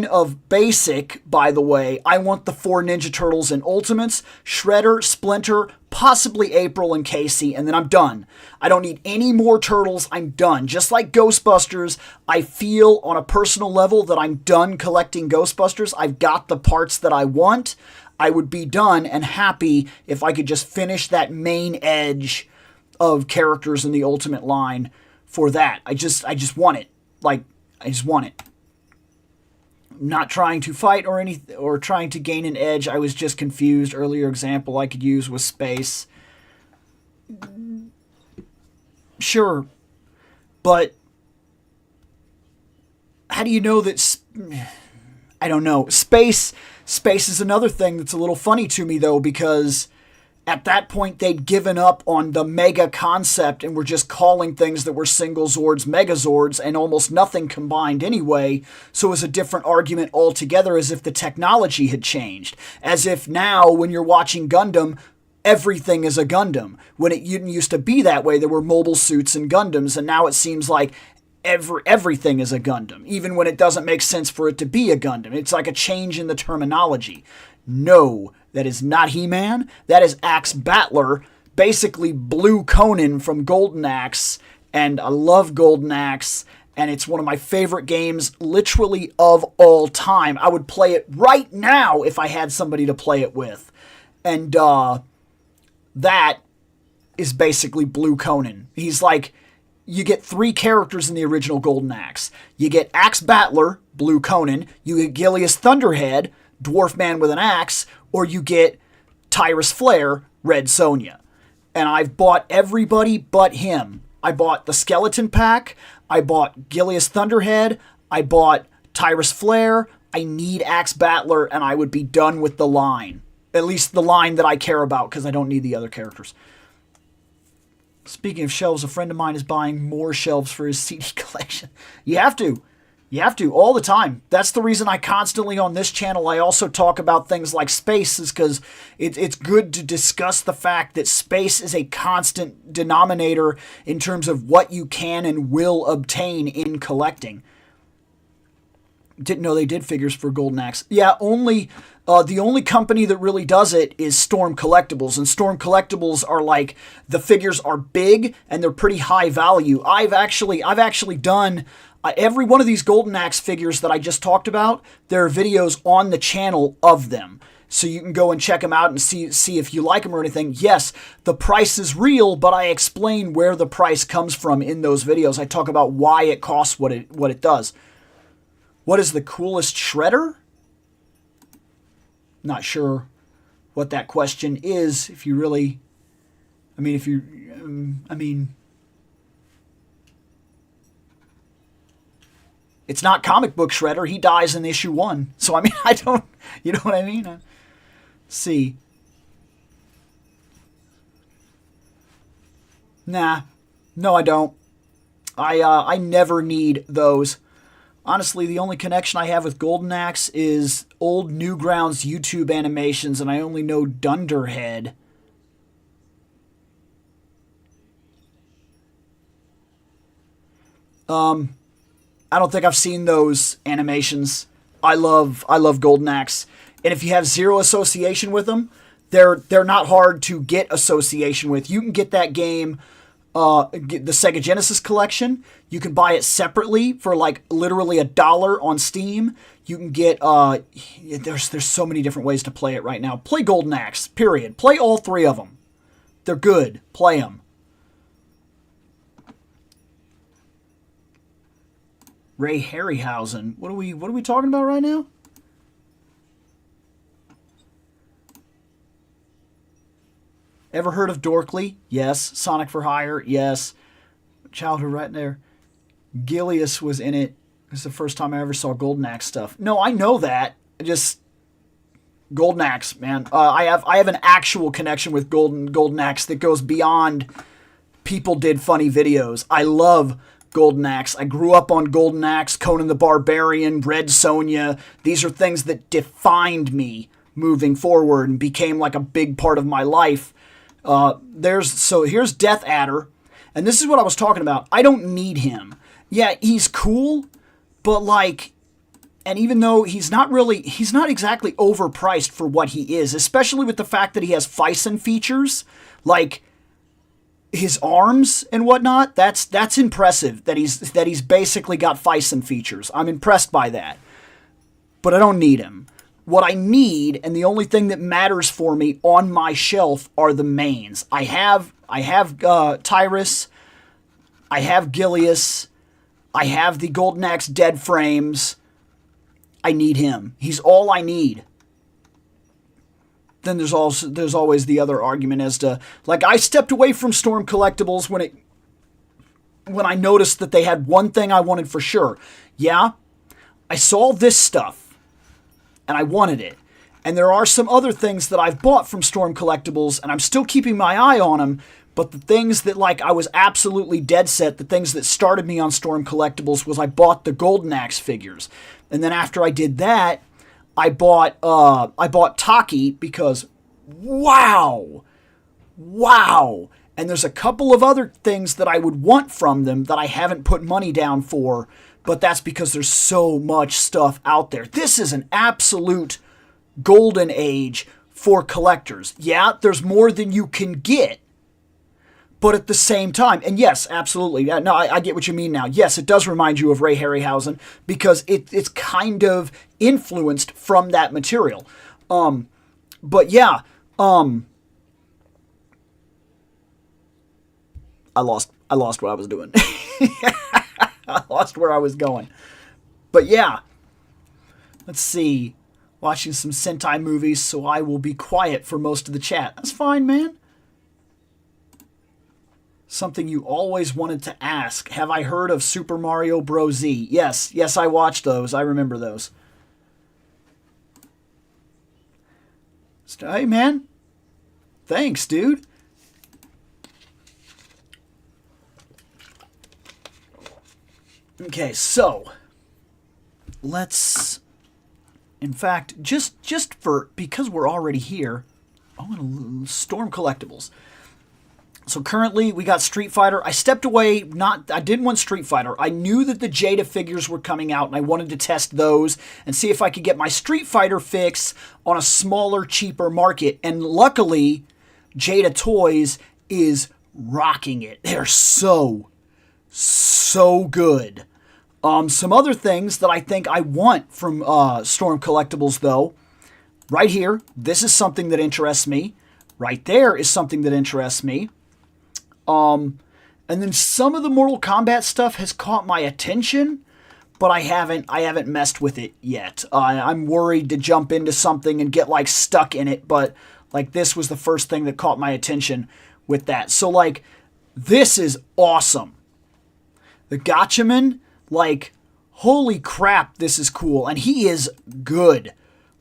A: of basic, by the way. I want the 4 Ninja Turtles in Ultimates, Shredder, Splinter, possibly April and Casey, and then I'm done. I don't need any more Turtles. I'm done. Just like Ghostbusters, I feel on a personal level that I'm done collecting Ghostbusters. I've got the parts that I want. I would be done and happy if I could just finish that main edge of characters in the Ultimate line for that. I just want it. Like, I just want it. Not trying to fight or trying to gain an edge. I was just confused. Earlier example I could use was space. Sure. But how do you know that... I don't know. Space is another thing that's a little funny to me, though, because at that point they'd given up on the Mega concept and were just calling things that were single Zords Megazords, and almost nothing combined anyway. So it was a different argument altogether, as if the technology had changed. As if now, when you're watching Gundam, everything is a Gundam. When it didn't used to be that way, there were mobile suits and Gundams, and now it seems like everything is a Gundam, even when it doesn't make sense for it to be a Gundam. It's like a change in the terminology. No, that is not He-Man. That is Axe Battler, basically Blue Conan from Golden Axe, and I love Golden Axe, and it's one of my favorite games literally of all time. I would play it right now if I had somebody to play it with. And that is basically Blue Conan. He's like... You get 3 characters in the original Golden Axe. You get Axe Battler, Blue Conan. You get Gilius Thunderhead, Dwarf Man with an Axe. Or you get Tyrus Flare, Red Sonja. And I've bought everybody but him. I bought the Skeleton Pack. I bought Gilius Thunderhead. I bought Tyrus Flare. I need Axe Battler, and I would be done with the line. At least the line that I care about, because I don't need the other characters. Speaking of shelves, a friend of mine is buying more shelves for his CD collection. You have to. You have to, all the time. That's the reason I constantly, on this channel, I also talk about things like space, is because it's good to discuss the fact that space is a constant denominator in terms of what you can and will obtain in collecting. Didn't know they did figures for Golden Axe. Yeah, the only company that really does it is Storm Collectibles, and Storm Collectibles are like, the figures are big and they're pretty high value. I've actually done every one of these Golden Axe figures that I just talked about. There are videos on the channel of them, so you can go and check them out and see if you like them or anything. Yes, the price is real, but I explain where the price comes from in those videos. I talk about why it costs what it does. What is the coolest shredder? Not sure what that question is. If you really, I mean, it's not comic book Shredder. He dies in issue 1. So, I mean, I don't, you know what I mean? Let's see. Nah. No, I don't. I never need those. Honestly, the only connection I have with Golden Axe is old Newgrounds YouTube animations, and I only know Dunderhead. I don't think I've seen those animations. I love Golden Axe, and if you have zero association with them, they're not hard to get association with. You can get that game, get the Sega Genesis collection. You can buy it separately for like literally $1 on Steam. You can get there's so many different ways to play it right now. Play Golden Axe. Period. Play all 3 of them. They're good. Play them. Ray Harryhausen. What are we talking about right now? Ever heard of Dorkly? Yes. Sonic for Hire? Yes. Childhood right there. Gilius was in it. It's the first time I ever saw Golden Axe stuff. No, I know that. Just Golden Axe, man. I have an actual connection with Golden Axe that goes beyond people did funny videos. I love Golden Axe. I grew up on Golden Axe, Conan the Barbarian, Red Sonja. These are things that defined me moving forward and became like a big part of my life. Here's Death Adder, and this is what I was talking about. I don't need him. Yeah, he's cool, but like, and even though he's not exactly overpriced for what he is, especially with the fact that he has Phison features, like his arms and whatnot. That's impressive that he's basically got Phison features. I'm impressed by that, but I don't need him. What I need, and the only thing that matters for me on my shelf, are the mains. I have Tyrus, I have Gilius, I have the Golden Axe Dead Frames. I need him. He's all I need. Then there's always the other argument as to, like, I stepped away from Storm Collectibles when I noticed that they had one thing I wanted for sure. Yeah, I saw this stuff, and I wanted it. And there are some other things that I've bought from Storm Collectibles, and I'm still keeping my eye on them, but the things that, like, I was absolutely dead set, the things that started me on Storm Collectibles was I bought the Golden Axe figures. And then after I did that, I bought Taki because, wow! And there's a couple of other things that I would want from them that I haven't put money down for, but that's because there's so much stuff out there. This is an absolute golden age for collectors. Yeah, there's more than you can get, but at the same time, and yes, absolutely. No, I get what you mean now. Yes, it does remind you of Ray Harryhausen because it's kind of influenced from that material. But yeah, I lost what I was doing. I lost where I was going. But yeah, let's see. Watching some Sentai movies, so I will be quiet for most of the chat. That's fine, man. Something you always wanted to ask. Have I heard of Super Mario Bros. Z? Yes, I watched those. I remember those. Hey, man. Thanks, dude. Okay, so let's, in fact, just because we're already here, I'm going to Storm Collectibles. So currently we got Street Fighter. I stepped away, I didn't want Street Fighter. I knew that the Jada figures were coming out and I wanted to test those and see if I could get my Street Fighter fix on a smaller, cheaper market. And luckily, Jada Toys is rocking it. They're so good. Some other things that I think I want from Storm Collectibles, though. right here, this is something that interests me. Right there is something that interests me. And then some of the Mortal Kombat stuff has caught my attention, but I haven't messed with it yet. I'm worried to jump into something and get like stuck in it, but like this was the first thing that caught my attention with that. So like this is awesome. The Gatchaman, like holy crap, this is cool, and he is good.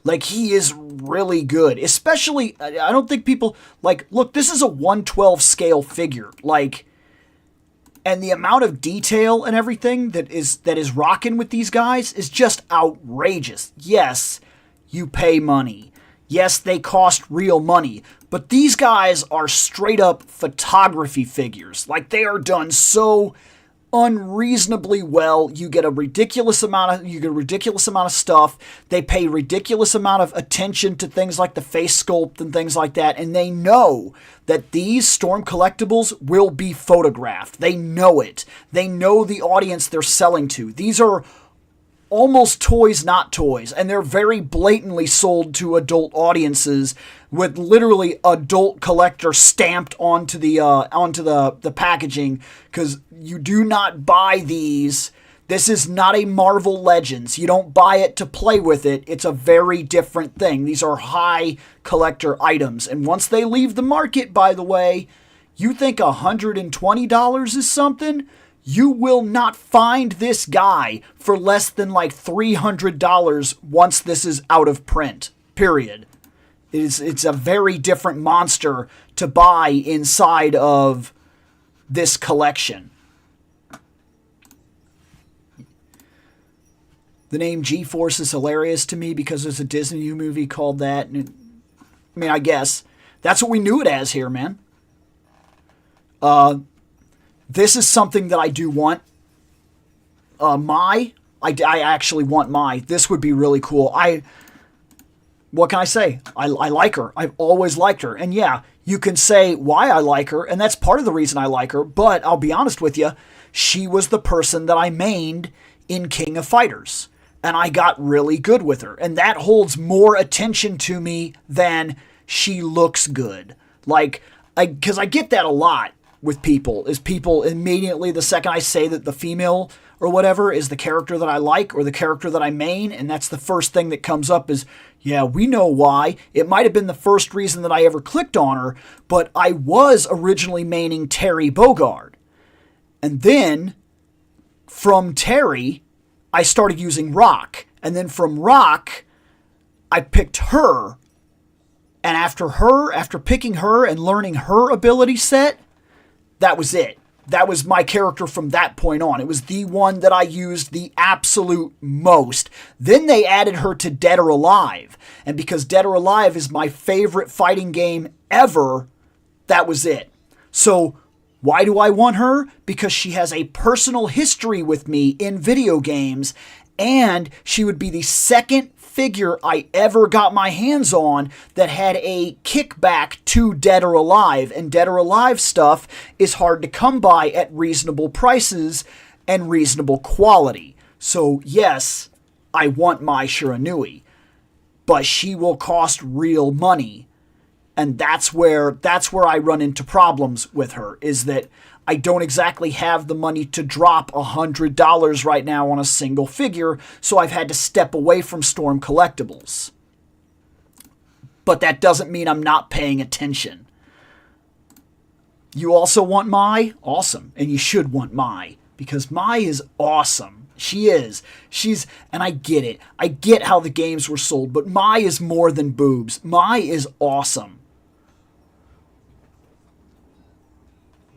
A: Like, he is really good. Especially, I don't think people, like, look, this is a 1/12 scale figure. Like, and the amount of detail and everything that is rocking with these guys is just outrageous. Yes, you pay money. Yes, they cost real money. But these guys are straight up photography figures. Like, they are done so unreasonably well. You get a ridiculous amount of stuff. They pay ridiculous amount of attention to things like the face sculpt and things like that, and they know that these Storm collectibles will be photographed. They know it. They know the audience they're selling to. These are almost toys, not toys, and they're very blatantly sold to adult audiences with literally adult collector stamped onto the packaging, because you do not buy these. This is not a Marvel Legends. You don't buy it to play with it. It's a very different thing. These are high collector items, and once they leave the market, by the way, you think $120 is something? You will not find this guy for less than like $300 once this is out of print, period. It's a very different monster to buy inside of this collection. The name G-Force is hilarious to me because there's a Disney movie called that. I guess that's what we knew it as here, man. This is something that I do want. I actually want Mai. This would be really cool. What can I say? I like her. I've always liked her. And yeah, you can say why I like her, and that's part of the reason I like her, but I'll be honest with you, she was the person that I mained in King of Fighters, and I got really good with her, and that holds more attention to me than she looks good. Like, because I get that a lot with people, is people immediately, the second I say that the female or whatever is the character that I like or the character that I main, and that's the first thing that comes up is, yeah, we know why. It might have been the first reason that I ever clicked on her, but I was originally maining Terry Bogard. And then from Terry, I started using Rock. And then from Rock, I picked her. And after picking her and learning her ability set, that was it. That was my character from that point on. It was the one that I used the absolute most. Then they added her to Dead or Alive. And because Dead or Alive is my favorite fighting game ever, that was it. So why do I want her? Because she has a personal history with me in video games, and she would be the second figure I ever got my hands on that had a kickback to Dead or Alive, and Dead or Alive stuff is hard to come by at reasonable prices and reasonable quality. So yes, I want Mai Shiranui, but she will cost real money, and that's where I run into problems with her, is that I don't exactly have the money to drop $100 right now on a single figure, so I've had to step away from Storm Collectibles. But that doesn't mean I'm not paying attention. You also want Mai? Awesome. And you should want Mai, because Mai is awesome. She is. And I get it. I get how the games were sold, but Mai is more than boobs. Mai is awesome.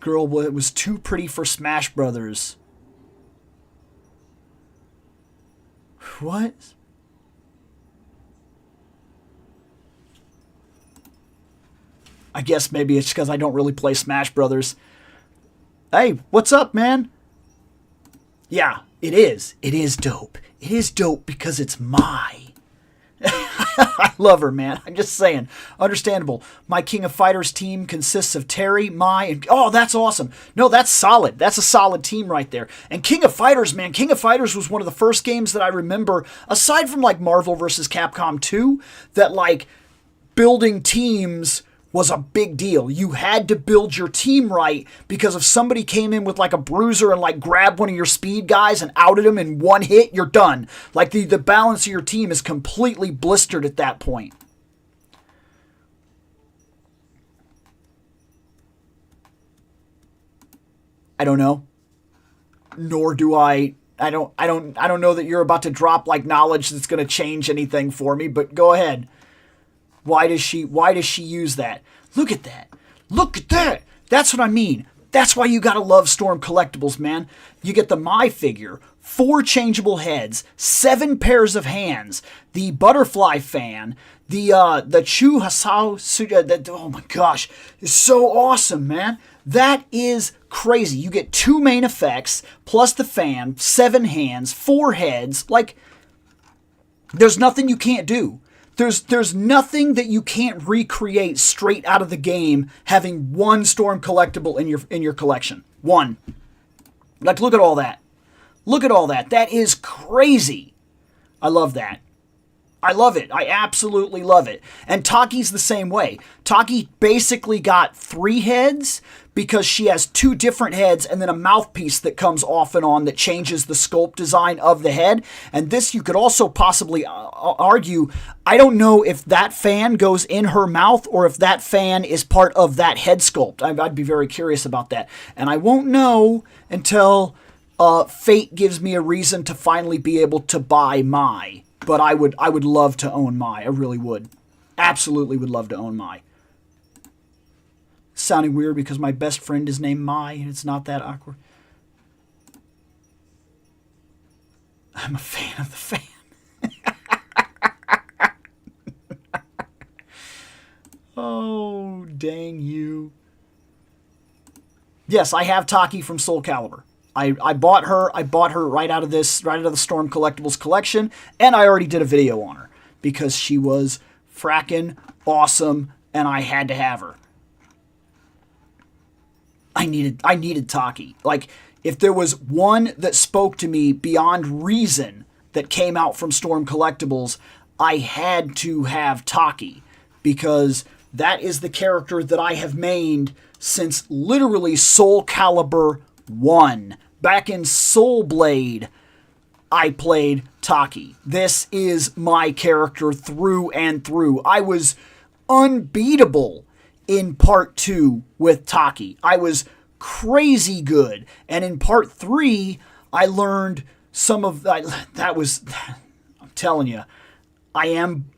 A: Girl, it was too pretty for Smash Brothers. What? I guess maybe it's because I don't really play Smash Brothers. Hey, what's up, man? Yeah, it is. It is dope. It is dope because it's Mai. I I love her, man. I'm just saying. Understandable. My King of Fighters team consists of Terry, Mai, and... Oh, that's awesome. No, that's solid. That's a solid team right there. And King of Fighters, man. King of Fighters was one of the first games that I remember, aside from like Marvel vs. Capcom 2, that like building teams was a big deal. You had to build your team right, because if somebody came in with like a bruiser and like grabbed one of your speed guys and outed him in one hit, you're done. Like the balance of your team is completely blistered at that point. I don't know. Nor do I. I don't know that you're about to drop like knowledge that's going to change anything for me, but go ahead. Why does she use that? Look at that. Look at that. That's what I mean. That's why you gotta love Storm Collectibles, man. You get the Mai figure, 4 changeable heads, 7 pairs of hands, the butterfly fan, the Chu Hasao, oh my gosh, it's so awesome, man. That is crazy. You get 2 main effects, plus the fan, 7 hands, 4 heads. Like, there's nothing you can't do. There's nothing that you can't recreate straight out of the game having one Storm collectible in your collection. One. Like, look at all that. Look at all that. That is crazy. I love that. I love it. I absolutely love it. And Taki's the same way. Taki basically got 3 heads because she has 2 different heads and then a mouthpiece that comes off and on that changes the sculpt design of the head. And this you could also possibly argue, I don't know if that fan goes in her mouth or if that fan is part of that head sculpt. I'd be very curious about that. And I won't know until fate gives me a reason to finally be able to buy Mai. But I would love to own Mai. I really would. Absolutely would love to own Mai. Sounding weird because my best friend is named Mai and it's not that awkward. I'm a fan of the fan. Oh, dang you. Yes, I have Taki from Soul Calibur. I bought her right out of the Storm Collectibles collection, and I already did a video on her because she was frackin' awesome and I had to have her. I needed Taki. Like, if there was one that spoke to me beyond reason that came out from Storm Collectibles, I had to have Taki, because that is the character that I have mained since literally Soul Calibur 1. Back in Soul Blade, I played Taki. This is my character through and through. I was unbeatable in Part 2 with Taki. I was crazy good. And in Part 3, I learned some of that was, I'm telling you, I'm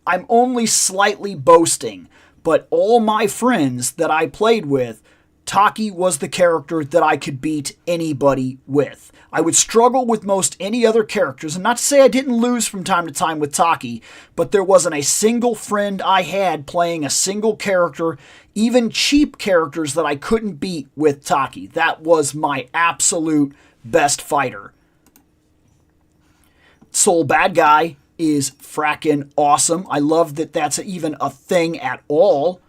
A: only slightly boasting, but all my friends that I played with, Taki was the character that I could beat anybody with. I would struggle with most any other characters, and not to say I didn't lose from time to time with Taki, but there wasn't a single friend I had playing a single character, even cheap characters, that I couldn't beat with Taki. That was my absolute best fighter. Soul Bad Guy is frackin' awesome. I love that that's even a thing at all.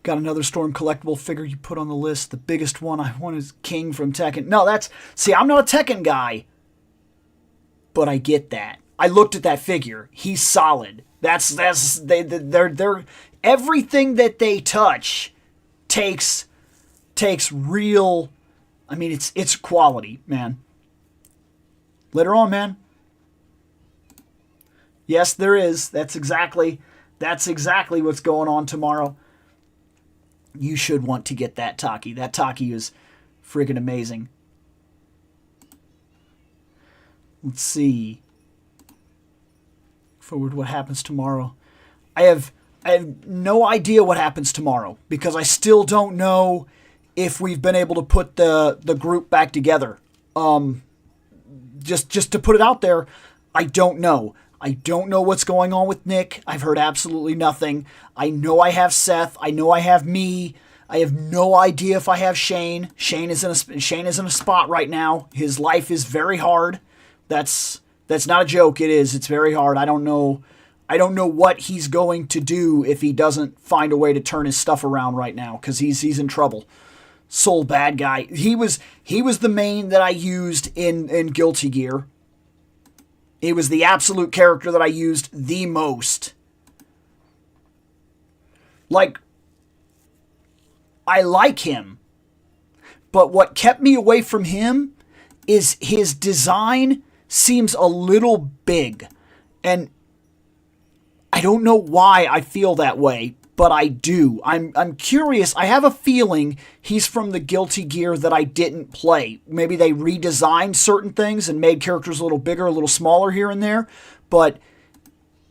A: Got another Storm collectible figure you put on the list. The biggest one I want is King from Tekken. No, see, I'm not a Tekken guy, but I get that. I looked at that figure. He's solid. They're everything that they touch takes real. I mean, it's quality, man. Later on, man. Yes, there is. That's exactly what's going on tomorrow. You should want to get that Taki. That Taki is friggin' amazing. Let's see. Forward, what happens tomorrow? I have no idea what happens tomorrow, because I still don't know if we've been able to put the group back together. Just to put it out there, I don't know. I don't know what's going on with Nick. I've heard absolutely nothing. I know I have Seth. I know I have me. I have no idea if I have Shane. Shane is in a spot right now. His life is very hard. That's That's not a joke. It is. It's very hard. I don't know. I don't know what he's going to do if he doesn't find a way to turn his stuff around right now, because he's in trouble. Soul bad guy. He was the main that I used in Guilty Gear. He was the absolute character that I used the most. Like, I like him, but what kept me away from him is his design seems a little big. And I don't know why I feel that way, but I do. I'm curious. I have a feeling he's from the Guilty Gear that I didn't play. Maybe they redesigned certain things and made characters a little bigger, a little smaller here and there. But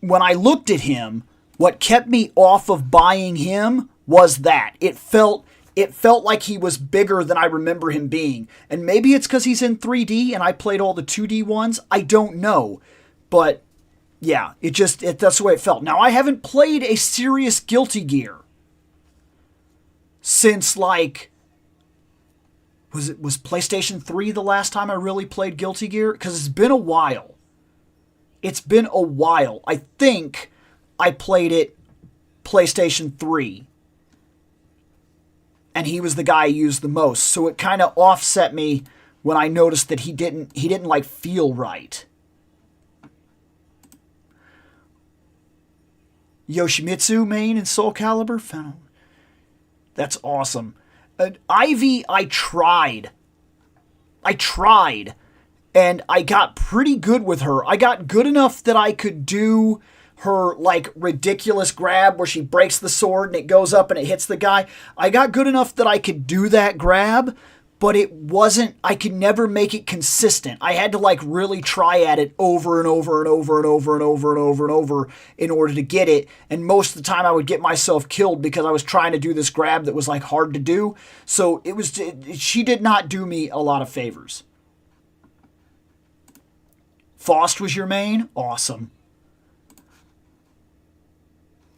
A: when I looked at him, what kept me off of buying him was that. It felt like he was bigger than I remember him being. And maybe it's because he's in 3D and I played all the 2D ones. I don't know. But yeah, that's the way it felt. Now, I haven't played a serious Guilty Gear since, like, was PlayStation 3 the last time I really played Guilty Gear? Because it's been a while. It's been a while. I think I played it PlayStation 3. And he was the guy I used the most. So it kind of offset me when I noticed that he didn't like feel right. Yoshimitsu main in Soul Calibur? That's awesome. Ivy, I tried. And I got pretty good with her. I got good enough that I could do her, like, ridiculous grab where she breaks the sword and it goes up and it hits the guy. I got good enough that I could do that grab, but I could never make it consistent. I had to, like, really try at it over and over and over and over and over and over and over in order to get it. And most of the time I would get myself killed because I was trying to do this grab that was, like, hard to do. So she did not do me a lot of favors. Faust was your main? Awesome.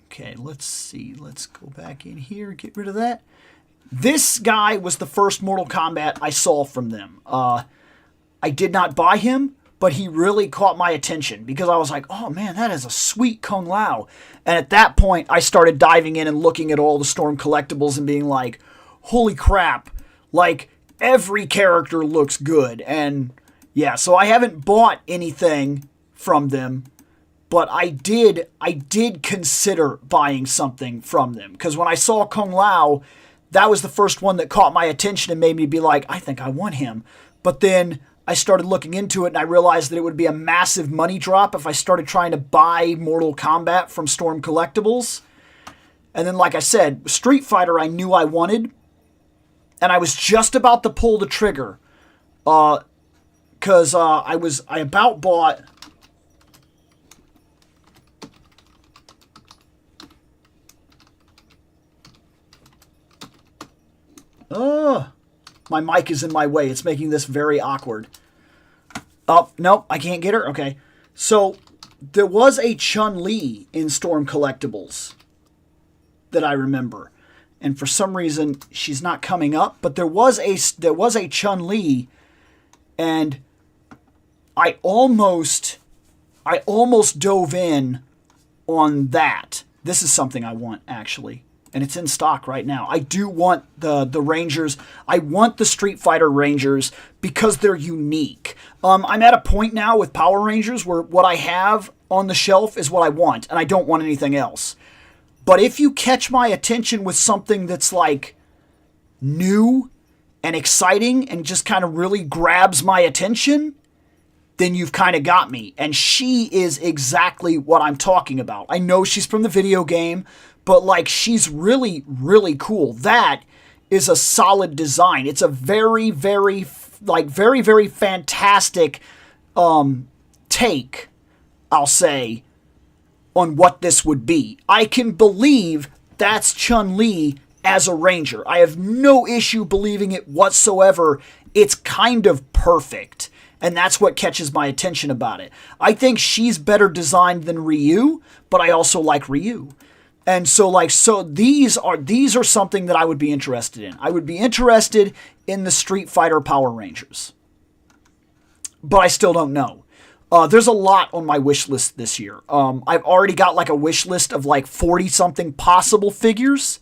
A: Okay, let's see. Let's go back in here, get rid of that. This guy was the first Mortal Kombat I saw from them. I did not buy him, but he really caught my attention because I was like, oh man, that is a sweet Kung Lao. And at that point, I started diving in and looking at all the Storm collectibles and being like, holy crap, like every character looks good. And yeah, so I haven't bought anything from them, but I did consider buying something from them. Because when I saw Kung Lao, that was the first one that caught my attention and made me be like, I think I want him. But then I started looking into it and I realized that it would be a massive money drop if I started trying to buy Mortal Kombat from Storm Collectibles. And then, like I said, Street Fighter I knew I wanted. And I was just about to pull the trigger. Because I about bought... my mic is in my way. It's making this very awkward. Oh, nope, I can't get her. Okay. So, there was a Chun-Li in Storm Collectibles that I remember. And for some reason, she's not coming up. But there was a Chun-Li, and I almost dove in on that. This is something I want, actually. And it's in stock right now. I do want the Rangers. I want the Street Fighter Rangers because they're unique. I'm at a point now with Power Rangers where what I have on the shelf is what I want, and I don't want anything else. But if you catch my attention with something that's like new and exciting and just kind of really grabs my attention, then you've kind of got me. And she is exactly what I'm talking about. I know she's from the video game, but, like, she's really, really cool. That is a solid design. It's a very, very fantastic take, I'll say, on what this would be. I can believe that's Chun-Li as a Ranger. I have no issue believing it whatsoever. It's kind of perfect. And that's what catches my attention about it. I think she's better designed than Ryu, but I also like Ryu. And so these are something that I would be interested in. I would be interested in the Street Fighter Power Rangers. But I still don't know. There's a lot on my wish list this year. I've already got like a wish list of like 40 something possible figures.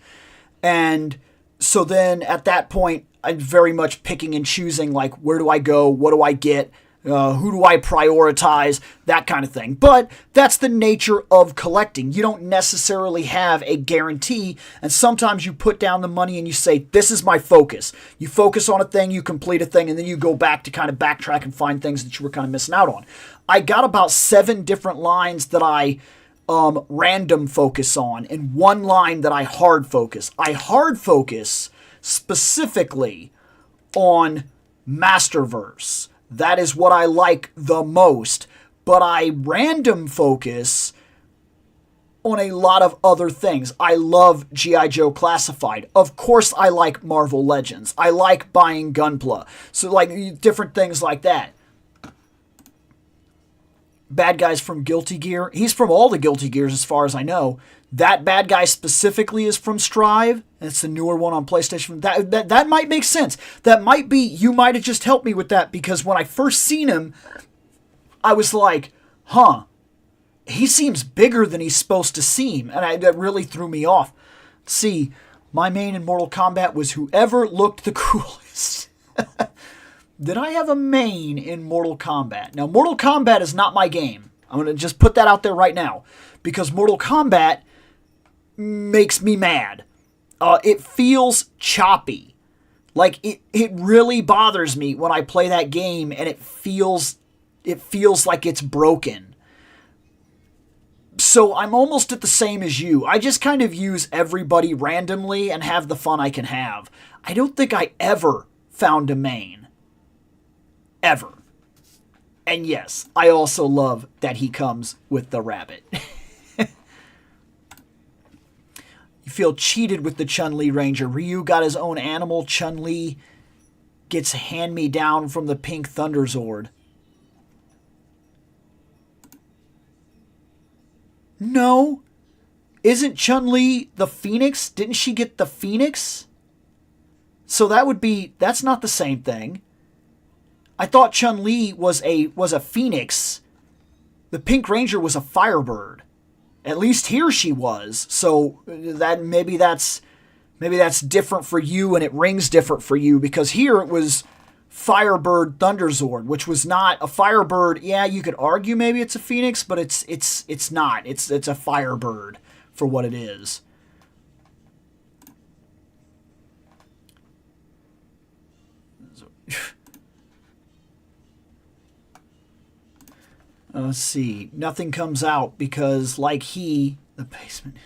A: And so then at that point, I'm very much picking and choosing like, where do I go? What do I get? Who do I prioritize? That kind of thing. But that's the nature of collecting. You don't necessarily have a guarantee. And sometimes you put down the money and you say, this is my focus. You focus on a thing, you complete a thing, and then you go back to kind of backtrack and find things that you were kind of missing out on. I got about 7 different lines that I random focus on, and 1 line that I hard focus. I hard focus specifically on Masterverse. That is what I like the most. But I random focus on a lot of other things. I love G.I. Joe Classified. Of course I like Marvel Legends. I like buying Gunpla. So like different things like that. Bad guys from Guilty Gear. He's from all the Guilty Gears as far as I know. That bad guy specifically is from Strive. It's the newer one on PlayStation. That might make sense. That might be, you might have just helped me with that, because when I first seen him, I was like, huh, he seems bigger than he's supposed to seem. And that really threw me off. See, my main in Mortal Kombat was whoever looked the coolest. Did I have a main in Mortal Kombat? Now, Mortal Kombat is not my game. I'm going to just put that out there right now, because Mortal Kombat makes me mad. It feels choppy. Like, it really bothers me when I play that game and it feels like it's broken. So I'm almost at the same as you. I just kind of use everybody randomly and have the fun I can have. I don't think I ever found a main. Ever. And yes, I also love that he comes with the rabbit. You feel cheated with the Chun-Li Ranger. Ryu got his own animal. Chun-Li gets hand-me-down from the Pink Thunder Zord. No. Isn't Chun-Li the Phoenix? Didn't she get the Phoenix? So that's not the same thing. I thought Chun-Li was a Phoenix. The Pink Ranger was a Firebird. At least here she was. So that maybe that's different for you, and it rings different for you, because here it was Firebird Thunderzord, which was not a Firebird. Yeah, you could argue maybe it's a Phoenix, but it's not. It's a Firebird for what it is. Let's see. Nothing comes out because, like the basement.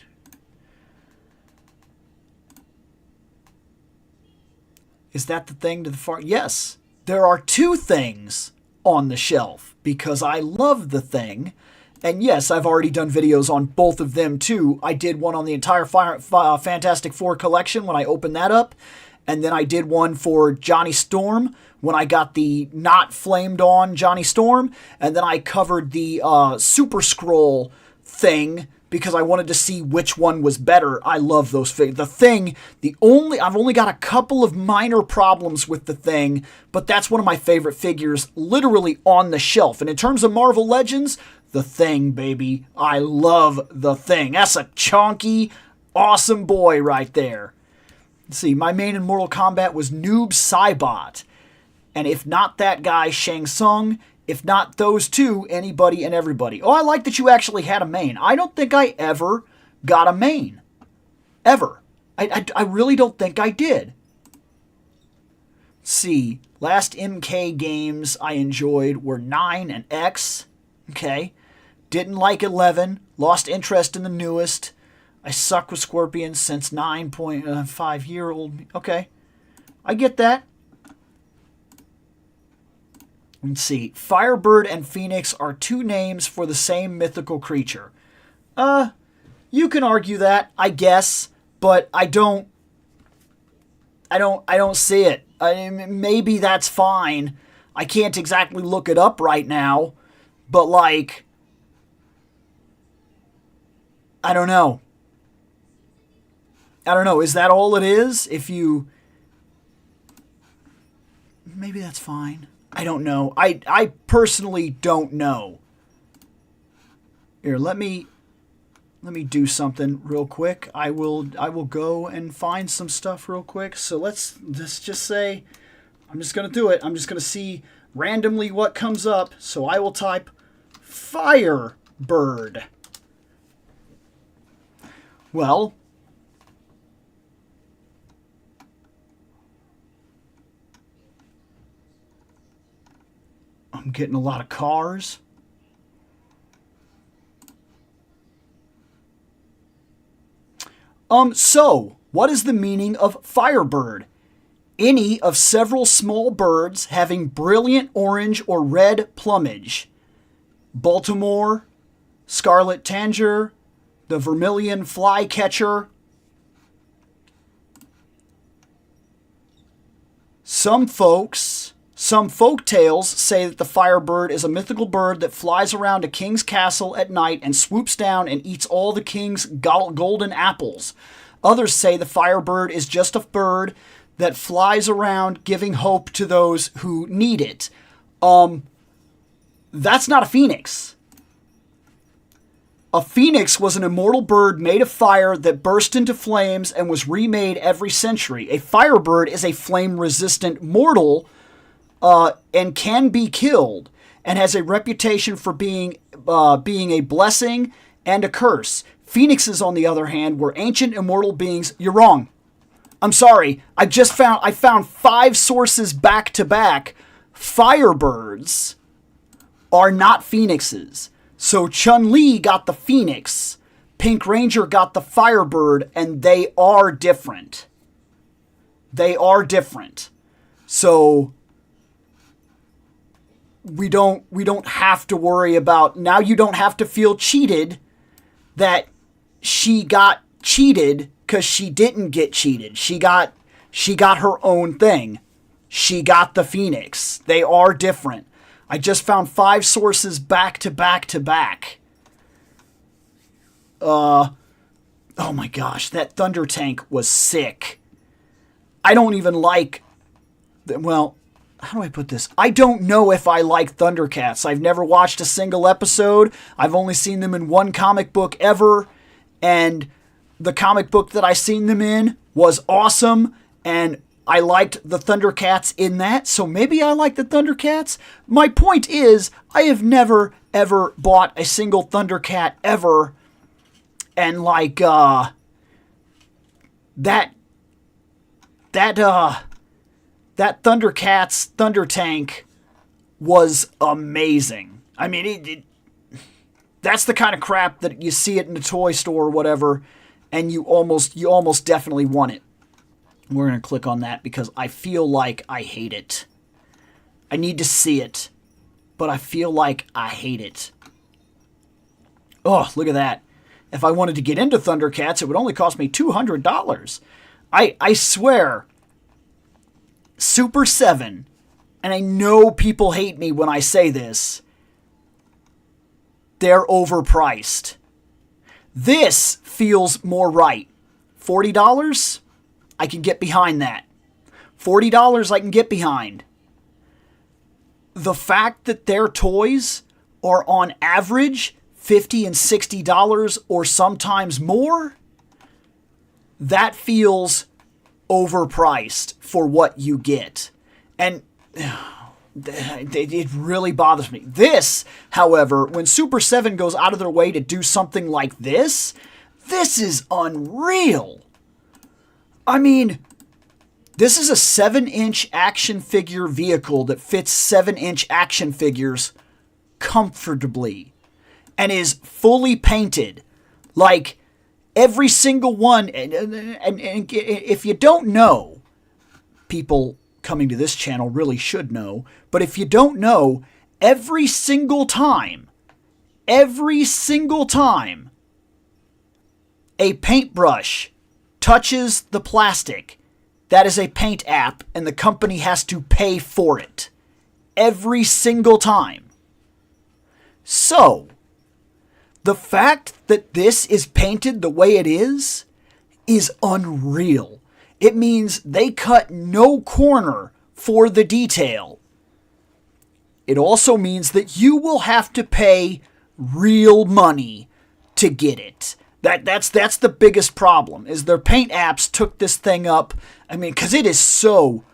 A: Is that the thing to the far? Yes. There are 2 things on the shelf because I love the thing. And yes, I've already done videos on both of them too. I did one on the entire Fantastic Four collection when I opened that up. And then I did one for Johnny Storm when I got the not flamed on Johnny Storm. And then I covered the Super Scroll thing because I wanted to see which one was better. I love those figures. The Thing, I've only got a couple of minor problems with the Thing, but that's one of my favorite figures literally on the shelf. And in terms of Marvel Legends, the Thing, baby. I love the Thing. That's a chonky, awesome boy right there. Let's see, my main in Mortal Kombat was Noob Saibot. And if not that guy, Shang Tsung. If not those 2, anybody and everybody. Oh, I like that you actually had a main. I don't think I ever got a main. Ever. I really don't think I did. Let's see, last MK games I enjoyed were 9 and X. Okay. Didn't like 11. Lost interest in the newest. I suck with Scorpions since 9.5-year-old. Okay. I get that. Let's see. Firebird and Phoenix are 2 names for the same mythical creature. You can argue that, I guess, but I don't see it. Maybe that's fine. I can't exactly look it up right now, but like, I don't know. Is that all it is? Maybe that's fine. I don't know. I personally don't know. Here, let me do something real quick. I will go and find some stuff real quick. So let's just say I'm just going to do it. I'm just going to see randomly what comes up. So I will type Firebird. Well, I'm getting a lot of cars. So, what is the meaning of Firebird? Any of several small birds having brilliant orange or red plumage. Baltimore, scarlet tanager, the vermilion flycatcher. Some folk tales say that the Firebird is a mythical bird that flies around a king's castle at night and swoops down and eats all the king's golden apples. Others say the Firebird is just a bird that flies around giving hope to those who need it. That's not a phoenix. A phoenix was an immortal bird made of fire that burst into flames and was remade every century. A Firebird is a flame-resistant mortal and can be killed, and has a reputation for being a blessing and a curse. Phoenixes, on the other hand, were ancient immortal beings. You're wrong. I'm sorry. I found 5 sources back to back. Firebirds are not phoenixes. So Chun-Li got the phoenix, Pink Ranger got the Firebird, and they are different. They are different. So we don't have to worry about, now you don't have to feel cheated that she got cheated because she didn't get cheated. She got her own thing. She got the phoenix. They are different. I just found 5 sources back to back to back. Oh my gosh, that Thunder Tank was sick. I don't even like, well, how do I put this? I don't know if I like Thundercats. I've never watched a single episode. I've only seen them in one comic book ever, and the comic book that I seen them in was awesome, and I liked the Thundercats in that, so maybe I like the Thundercats. My point is, I have never, ever bought a single Thundercat ever, and like, that Thundercats Thunder Tank was amazing. I mean, that's the kind of crap that you see it in the toy store or whatever, and you almost definitely want it. We're going to click on that because I feel like I hate it. I need to see it, but I feel like I hate it. Oh, look at that. If I wanted to get into Thundercats, it would only cost me $200. I swear, Super 7, and I know people hate me when I say this, they're overpriced. This feels more right. $40? I can get behind that. $40 I can get behind. The fact that their toys are on average $50 and $60 or sometimes more, that feels overpriced for what you get. And it really bothers me. This, however, when Super 7 goes out of their way to do something like this is unreal. I mean, this is a 7-inch action figure vehicle that fits 7-inch action figures comfortably and is fully painted. Like, every single one, and if you don't know, people coming to this channel really should know, but if you don't know, every single time a paintbrush touches the plastic, that is a paint app, and the company has to pay for it. Every single time. So, the fact that this is painted the way it is unreal. It means they cut no corner for the detail. it also means that you will have to pay real money to get it. That's the biggest problem, is their paint apps took this thing up. I mean, because it is so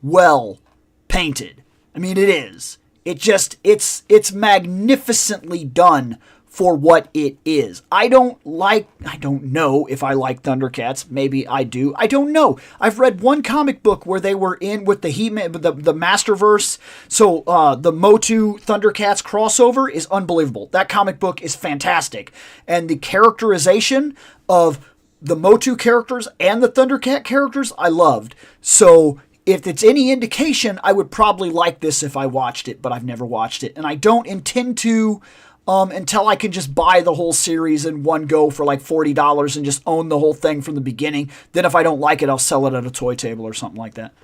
A: well painted. I mean, it is. It's magnificently done for what it is. I don't know if I like Thundercats. Maybe I do. I don't know. I've read one comic book where they were in with the the Masterverse. So the Motu Thundercats crossover is unbelievable. That comic book is fantastic. And the characterization of the Motu characters and the Thundercat characters, I loved. So if it's any indication, I would probably like this if I watched it, but I've never watched it. And I don't intend to until I can just buy the whole series in one go for like $40 and just own the whole thing from the beginning. Then if I don't like it, I'll sell it at a toy table or something like that.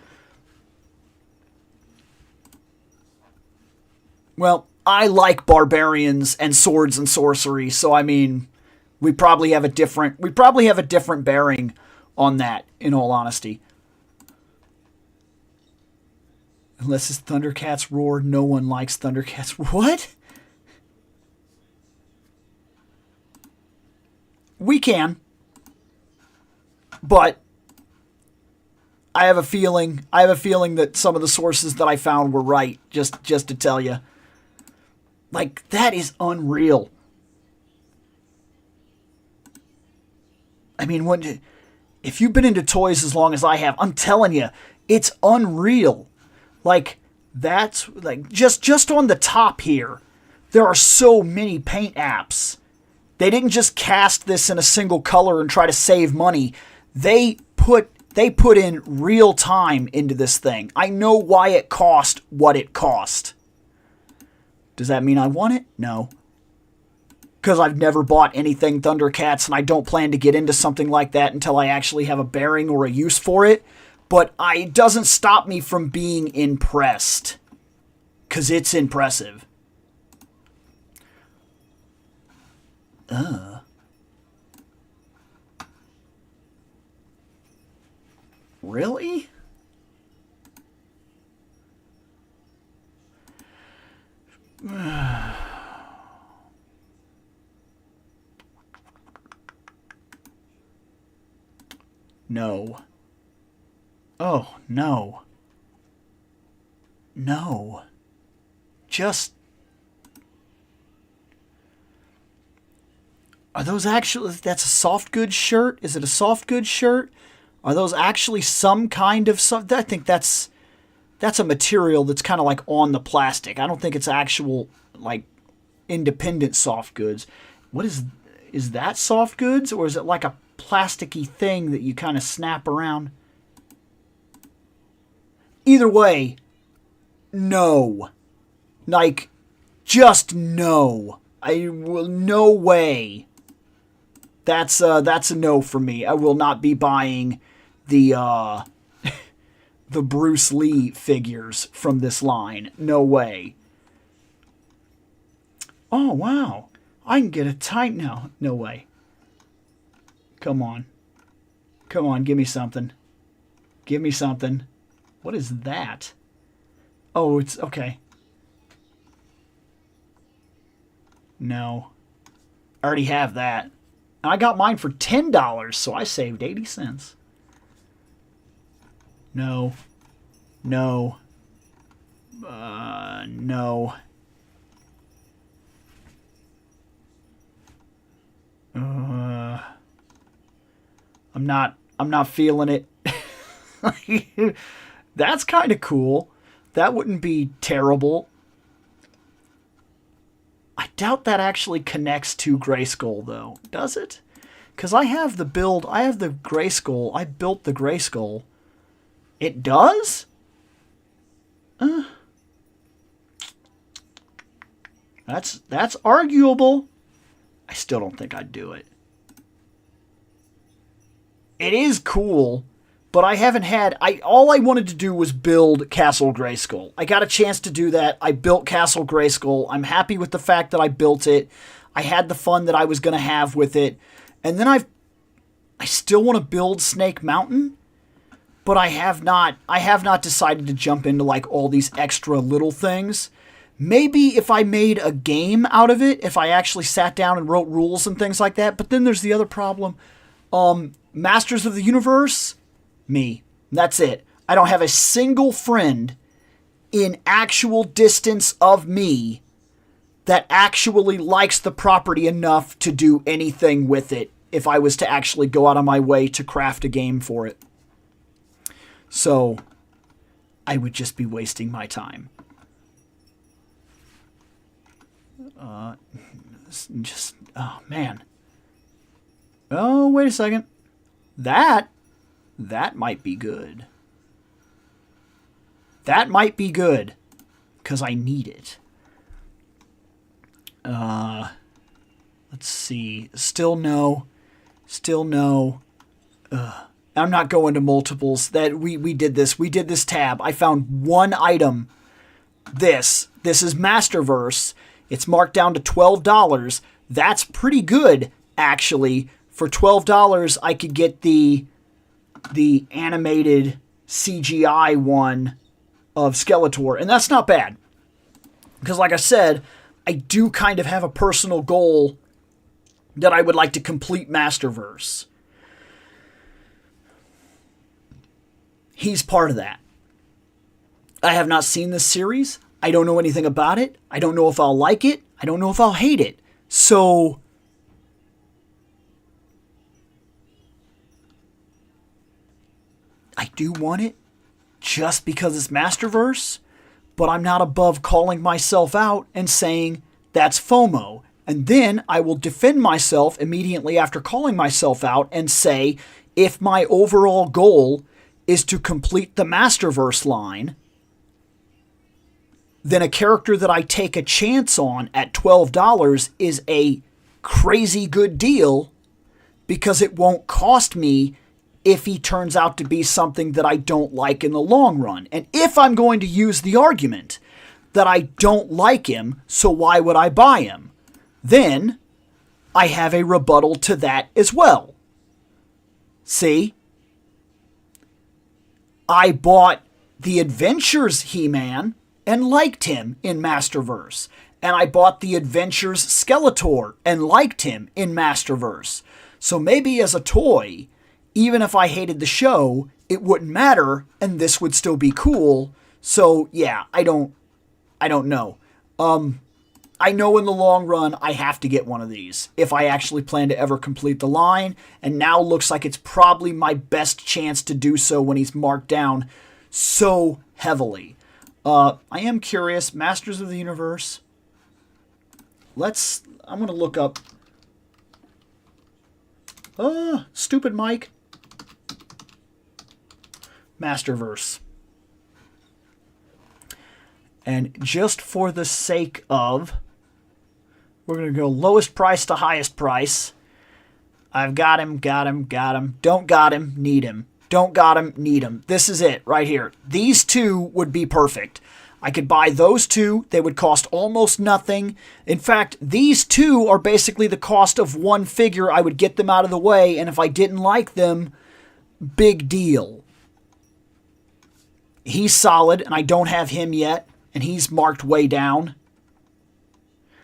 A: Well, I like barbarians and swords and sorcery, so I mean, we probably have a different bearing on that, in all honesty. Unless it's Thundercats Roar, no one likes Thundercats. What? We can. But I have a feeling that some of the sources that I found were right, just to tell you. Like, that is unreal. I mean, if you've been into toys as long as I have, I'm telling you, it's unreal. Like, that's, like, just on the top here, there are so many paint apps. They didn't just cast this in a single color and try to save money. They put in real time into this thing. I know why it cost what it cost. Does that mean I want it? No. Because I've never bought anything Thundercats, and I don't plan to get into something like that until I actually have a bearing or a use for it. But it doesn't stop me from being impressed. Because it's impressive. Really? No. Oh, no. No. Just... Are those actually... That's a soft goods shirt? Is it a soft goods shirt? Are those actually some kind of... I think that's a material that's kind of like on the plastic. I don't think it's actual, like, independent soft goods. What is that soft goods? Or is it like a plasticky thing that you kind of snap around? Either way, no. Like, just no. I will... No way. That's a no for me. I will not be buying the the Bruce Lee figures from this line. No way. Oh, wow. I can get a tight now. No way. Come on. Come on, give me something. Give me something. What is that? Oh, it's... Okay. No. I already have that. I got mine for $10, so I saved 80 cents. No. No. No. I'm not feeling it. That's kind of cool. That wouldn't be terrible. I doubt that actually connects to Grayskull, though. Does it? Because I have the build. I have the Grayskull. I built the Grayskull. It does? That's arguable. I still don't think I'd do it. It is cool, but I haven't had... all I wanted to do was build Castle Grayskull. I got a chance to do that. I built Castle Grayskull. I'm happy with the fact that I built it. I had the fun that I was going to have with it. And then I still want to build Snake Mountain, but I have not decided to jump into like all these extra little things. Maybe if I made a game out of it, if I actually sat down and wrote rules and things like that. But then there's the other problem. Masters of the Universe, me. That's it. I don't have a single friend in actual distance of me that actually likes the property enough to do anything with it if I was to actually go out of my way to craft a game for it. So, I would just be wasting my time. Oh man. Oh, wait a second. That might be good. That might be good, because I need it. Let's see. Still no. Still no. I'm not going to multiples. That we did this. We did this tab. I found one item. This is Masterverse. It's marked down to $12. That's pretty good, actually. For $12, I could get the animated CGI one of Skeletor, and that's not bad. Because like I said, I do kind of have a personal goal that I would like to complete Masterverse. He's part of that. I have not seen this series. I don't know anything about it. I don't know if I'll like it. I don't know if I'll hate it. So, I do want it just because it's Masterverse, but I'm not above calling myself out and saying that's FOMO. And then I will defend myself immediately after calling myself out and say, if my overall goal is to complete the Masterverse line, then a character that I take a chance on at $12 is a crazy good deal because it won't cost me if he turns out to be something that I don't like in the long run. And if I'm going to use the argument that I don't like him, so why would I buy him? Then I have a rebuttal to that as well. See? I bought the Adventures He-Man and liked him in Masterverse. And I bought the Adventures Skeletor and liked him in Masterverse. So maybe as a toy, even if I hated the show, it wouldn't matter and this would still be cool. So yeah, I don't know. I know in the long run I have to get one of these if I actually plan to ever complete the line, and now looks like it's probably my best chance to do so when he's marked down so heavily. I am curious, Masters of the Universe. I'm going to look up. Stupid Mike. Masterverse. And just for the sake of, we're going to go lowest price to highest price. I've got him. Don't got him, need him. Don't got him, need him. This is it right here. These two would be perfect. I could buy those two. They would cost almost nothing. In fact, these two are basically the cost of one figure. I would get them out of the way, and if I didn't like them, big deal. He's solid, and I don't have him yet, and he's marked way down.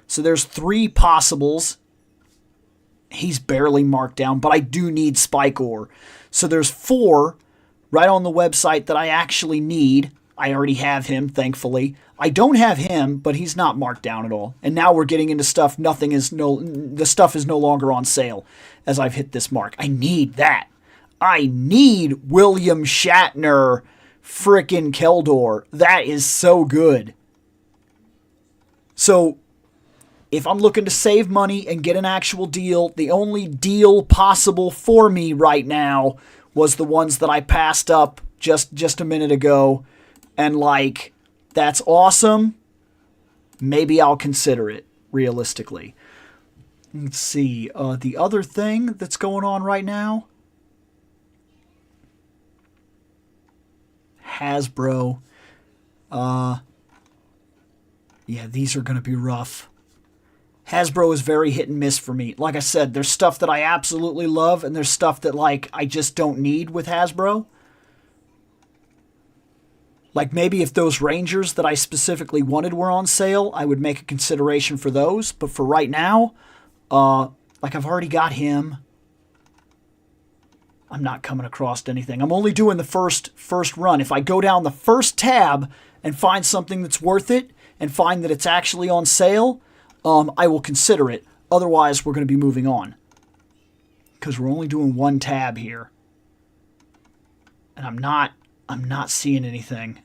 A: So there's 3 possibles. He's barely marked down, but I do need Spikor. So there's 4 right on the website that I actually need. I already have him, thankfully. I don't have him, but he's not marked down at all. And now we're getting into stuff. The stuff is no longer on sale as I've hit this mark. I need that. I need William Shatner frickin' Keldor. That is so good. So if I'm looking to save money and get an actual deal, the only deal possible for me right now was the ones that I passed up just a minute ago. And like, that's awesome. Maybe I'll consider it, realistically. Let's see. The other thing that's going on right now. Hasbro. Yeah, these are going to be rough. Hasbro is very hit and miss for me. Like I said, there's stuff that I absolutely love, and there's stuff that, like, I just don't need with Hasbro. Like maybe if those Rangers that I specifically wanted were on sale, I would make a consideration for those. But for right now, like I've already got him. I'm not coming across anything. I'm only doing the first run. If I go down the first tab and find something that's worth it and find that it's actually on sale, I will consider it. Otherwise, we're going to be moving on. Because we're only doing one tab here. And I'm not seeing anything.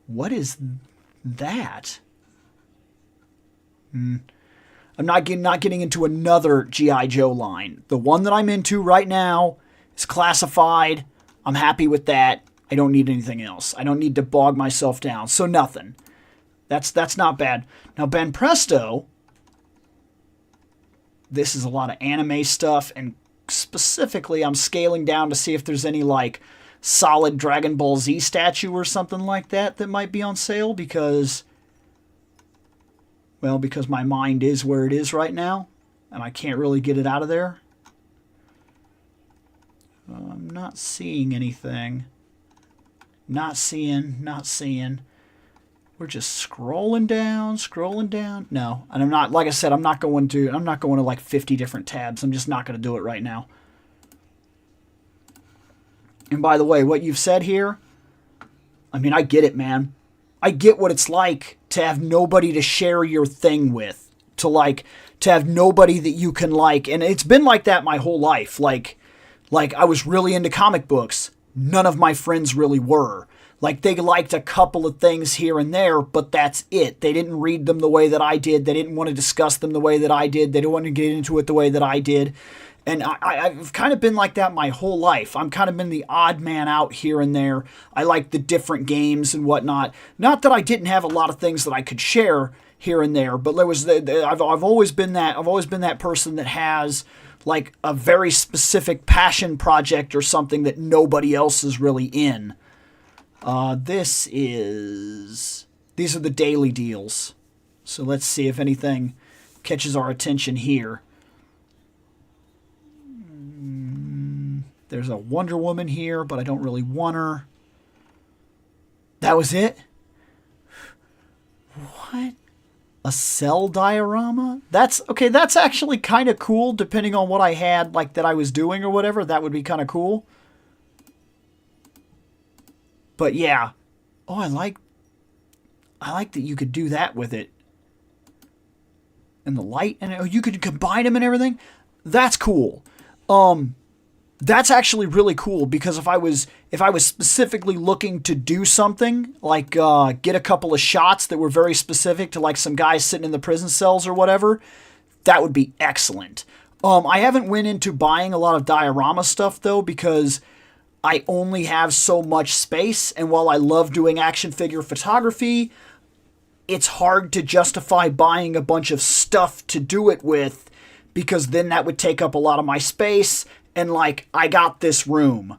A: What is that? I'm not getting into another G.I. Joe line. The one that I'm into right now is classified. I'm happy with that. I don't need anything else. I don't need to bog myself down. So nothing. That's not bad. Now, Ben Presto, this is a lot of anime stuff, and specifically I'm scaling down to see if there's any like solid Dragon Ball Z statue or something like that that might be on sale because my mind is where it is right now and I can't really get it out of there. I'm not seeing anything. Not seeing. We're just scrolling down. No, and I'm not, like I said, I'm not going to like 50 different tabs. I'm just not going to do it right now. And by the way, what you've said here, I mean, I get it, man. I get what it's like to have nobody to share your thing with, to have nobody that you can like. And it's been like that my whole life. Like I was really into comic books. None of my friends really were. Like, they liked a couple of things here and there, but that's it. They didn't read them the way that I did. They didn't want to discuss them the way that I did. They didn't want to get into it the way that I did. And I've kind of been like that my whole life. I'm kind of been the odd man out here and there. I like the different games and whatnot. Not that I didn't have a lot of things that I could share here and there, but I've always been that. I've always been that person that has like a very specific passion project or something that nobody else is really in. These are the daily deals. So let's see if anything catches our attention here. There's a Wonder Woman here, but I don't really want her. That was it? What? A cell diorama? That's actually kind of cool, depending on what I had, like, that I was doing or whatever. That would be kind of cool. But yeah. Oh, I like that you could do that with it. And the light, and you could combine them and everything. That's cool. That's actually really cool, because if I was specifically looking to do something, like get a couple of shots that were very specific to like some guys sitting in the prison cells or whatever, that would be excellent. I haven't went into buying a lot of diorama stuff though, because I only have so much space, and while I love doing action figure photography, it's hard to justify buying a bunch of stuff to do it with, because then that would take up a lot of my space. And, like, I got this room,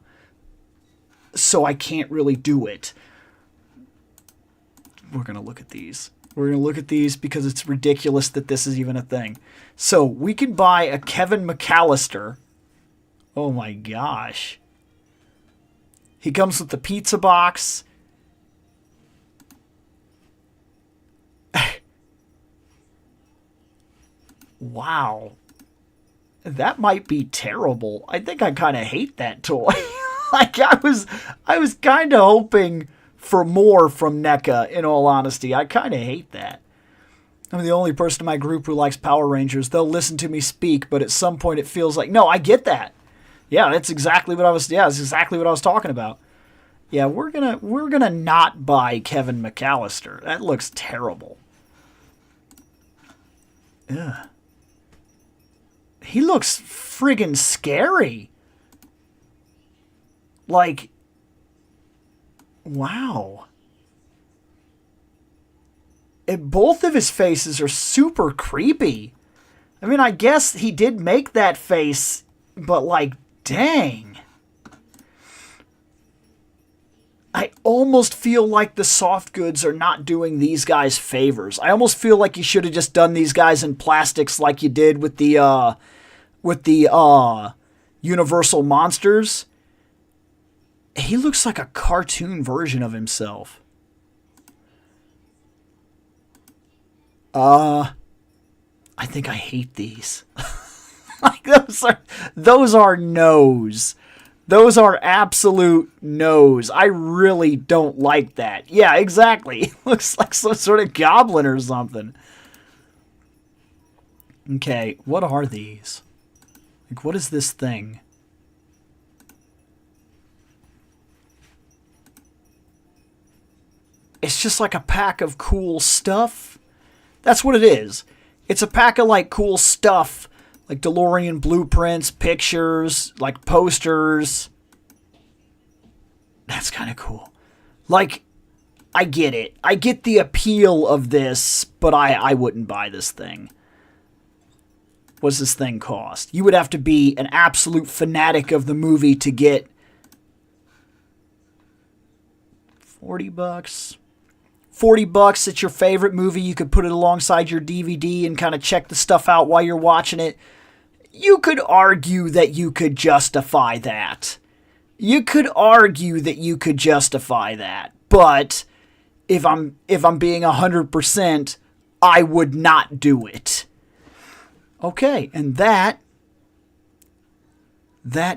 A: so I can't really do it. We're going to look at these. We're going to look at these because it's ridiculous that this is even a thing. So, we can buy a Kevin McAllister. Oh, my gosh. He comes with the pizza box. Wow. That might be terrible. I think I kind of hate that toy. Like, I was kind of hoping for more from NECA, in all honesty. I kind of hate that. I'm the only person in my group who likes Power Rangers. They'll listen to me speak, but at some point it feels like, no, I get that. Yeah, that's exactly what I was talking about. Yeah, we're gonna not buy Kevin McAllister. That looks terrible. Ugh. He looks friggin' scary. Like, wow. Both of his faces are super creepy. I mean, I guess he did make that face, but like, dang. I almost feel like the soft goods are not doing these guys favors. I almost feel like you should have just done these guys in plastics like you did with the Universal Monsters. He looks like a cartoon version of himself. I think I hate these. Like those are no's. Those are absolute no's. I really don't like that. Yeah, exactly. Looks like some sort of goblin or something. Okay, what are these? Like, what is this thing? It's just like a pack of cool stuff. That's what it is. It's a pack of like cool stuff. Like DeLorean blueprints, pictures, like posters. That's kind of cool. Like, I get it. I get the appeal of this, but I wouldn't buy this thing. What's this thing cost? You would have to be an absolute fanatic of the movie to get $40. $40, it's your favorite movie. You could put it alongside your DVD and kind of check the stuff out while you're watching it. You could argue that you could justify that. You could argue that you could justify that. But if I'm being 100%, I would not do it. Okay, and that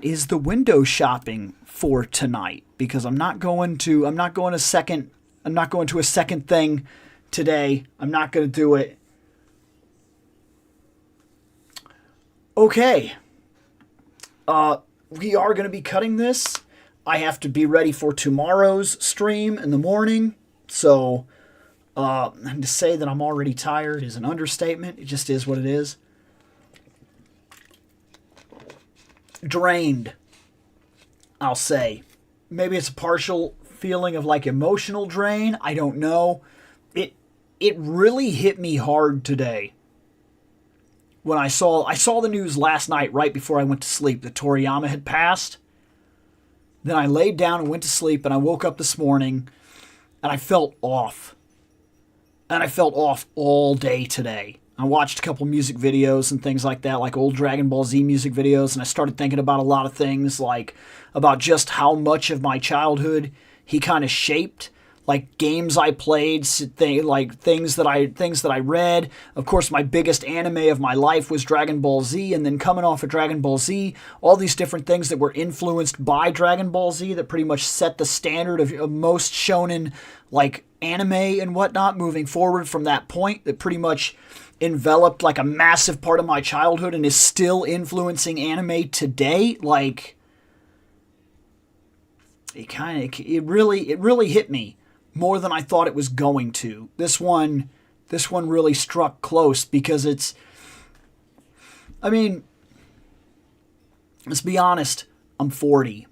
A: is the window shopping for tonight, because I'm not going to a second thing today. I'm not going to do it. Okay. We are going to be cutting this. I have to be ready for tomorrow's stream in the morning. So, and to say that I'm already tired is an understatement. It just is what it is. Drained, I'll say. Maybe it's a partial feeling of like emotional drain. I don't know. It really hit me hard today. When I saw the news last night right before I went to sleep that Toriyama had passed. Then I laid down and went to sleep, and I woke up this morning and I felt off. And I felt off all day today. I watched a couple music videos and things like that, like old Dragon Ball Z music videos, and I started thinking about a lot of things, like about just how much of my childhood he kind of shaped. Like games I played, like things that I read. Of course, my biggest anime of my life was Dragon Ball Z, and then coming off of Dragon Ball Z, all these different things that were influenced by Dragon Ball Z that pretty much set the standard of most shonen like anime and whatnot moving forward from that point, that pretty much enveloped like a massive part of my childhood and is still influencing anime today. Like it really hit me more than I thought it was going to. This one really struck close because it's, I mean, let's be honest, I'm 40.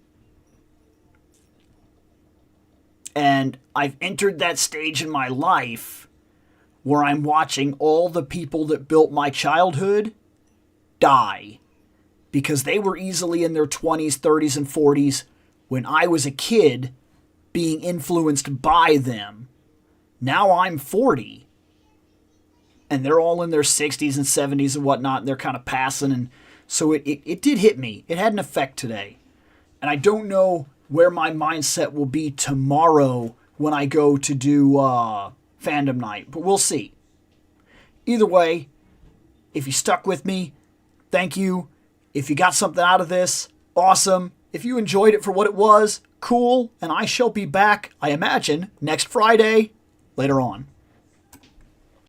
A: And I've entered that stage in my life where I'm watching all the people that built my childhood die because they were easily in their 20s, 30s, and 40s when I was a kid being influenced by them. Now I'm 40. And they're all in their 60s and 70s and whatnot, and they're kind of passing. And so it did hit me. It had an effect today. And I don't know where my mindset will be tomorrow when I go to do fandom night. But we'll see. Either way, if you stuck with me, thank you. If you got something out of this, awesome. If you enjoyed it for what it was, cool. And I shall be back, I imagine, next Friday, later on.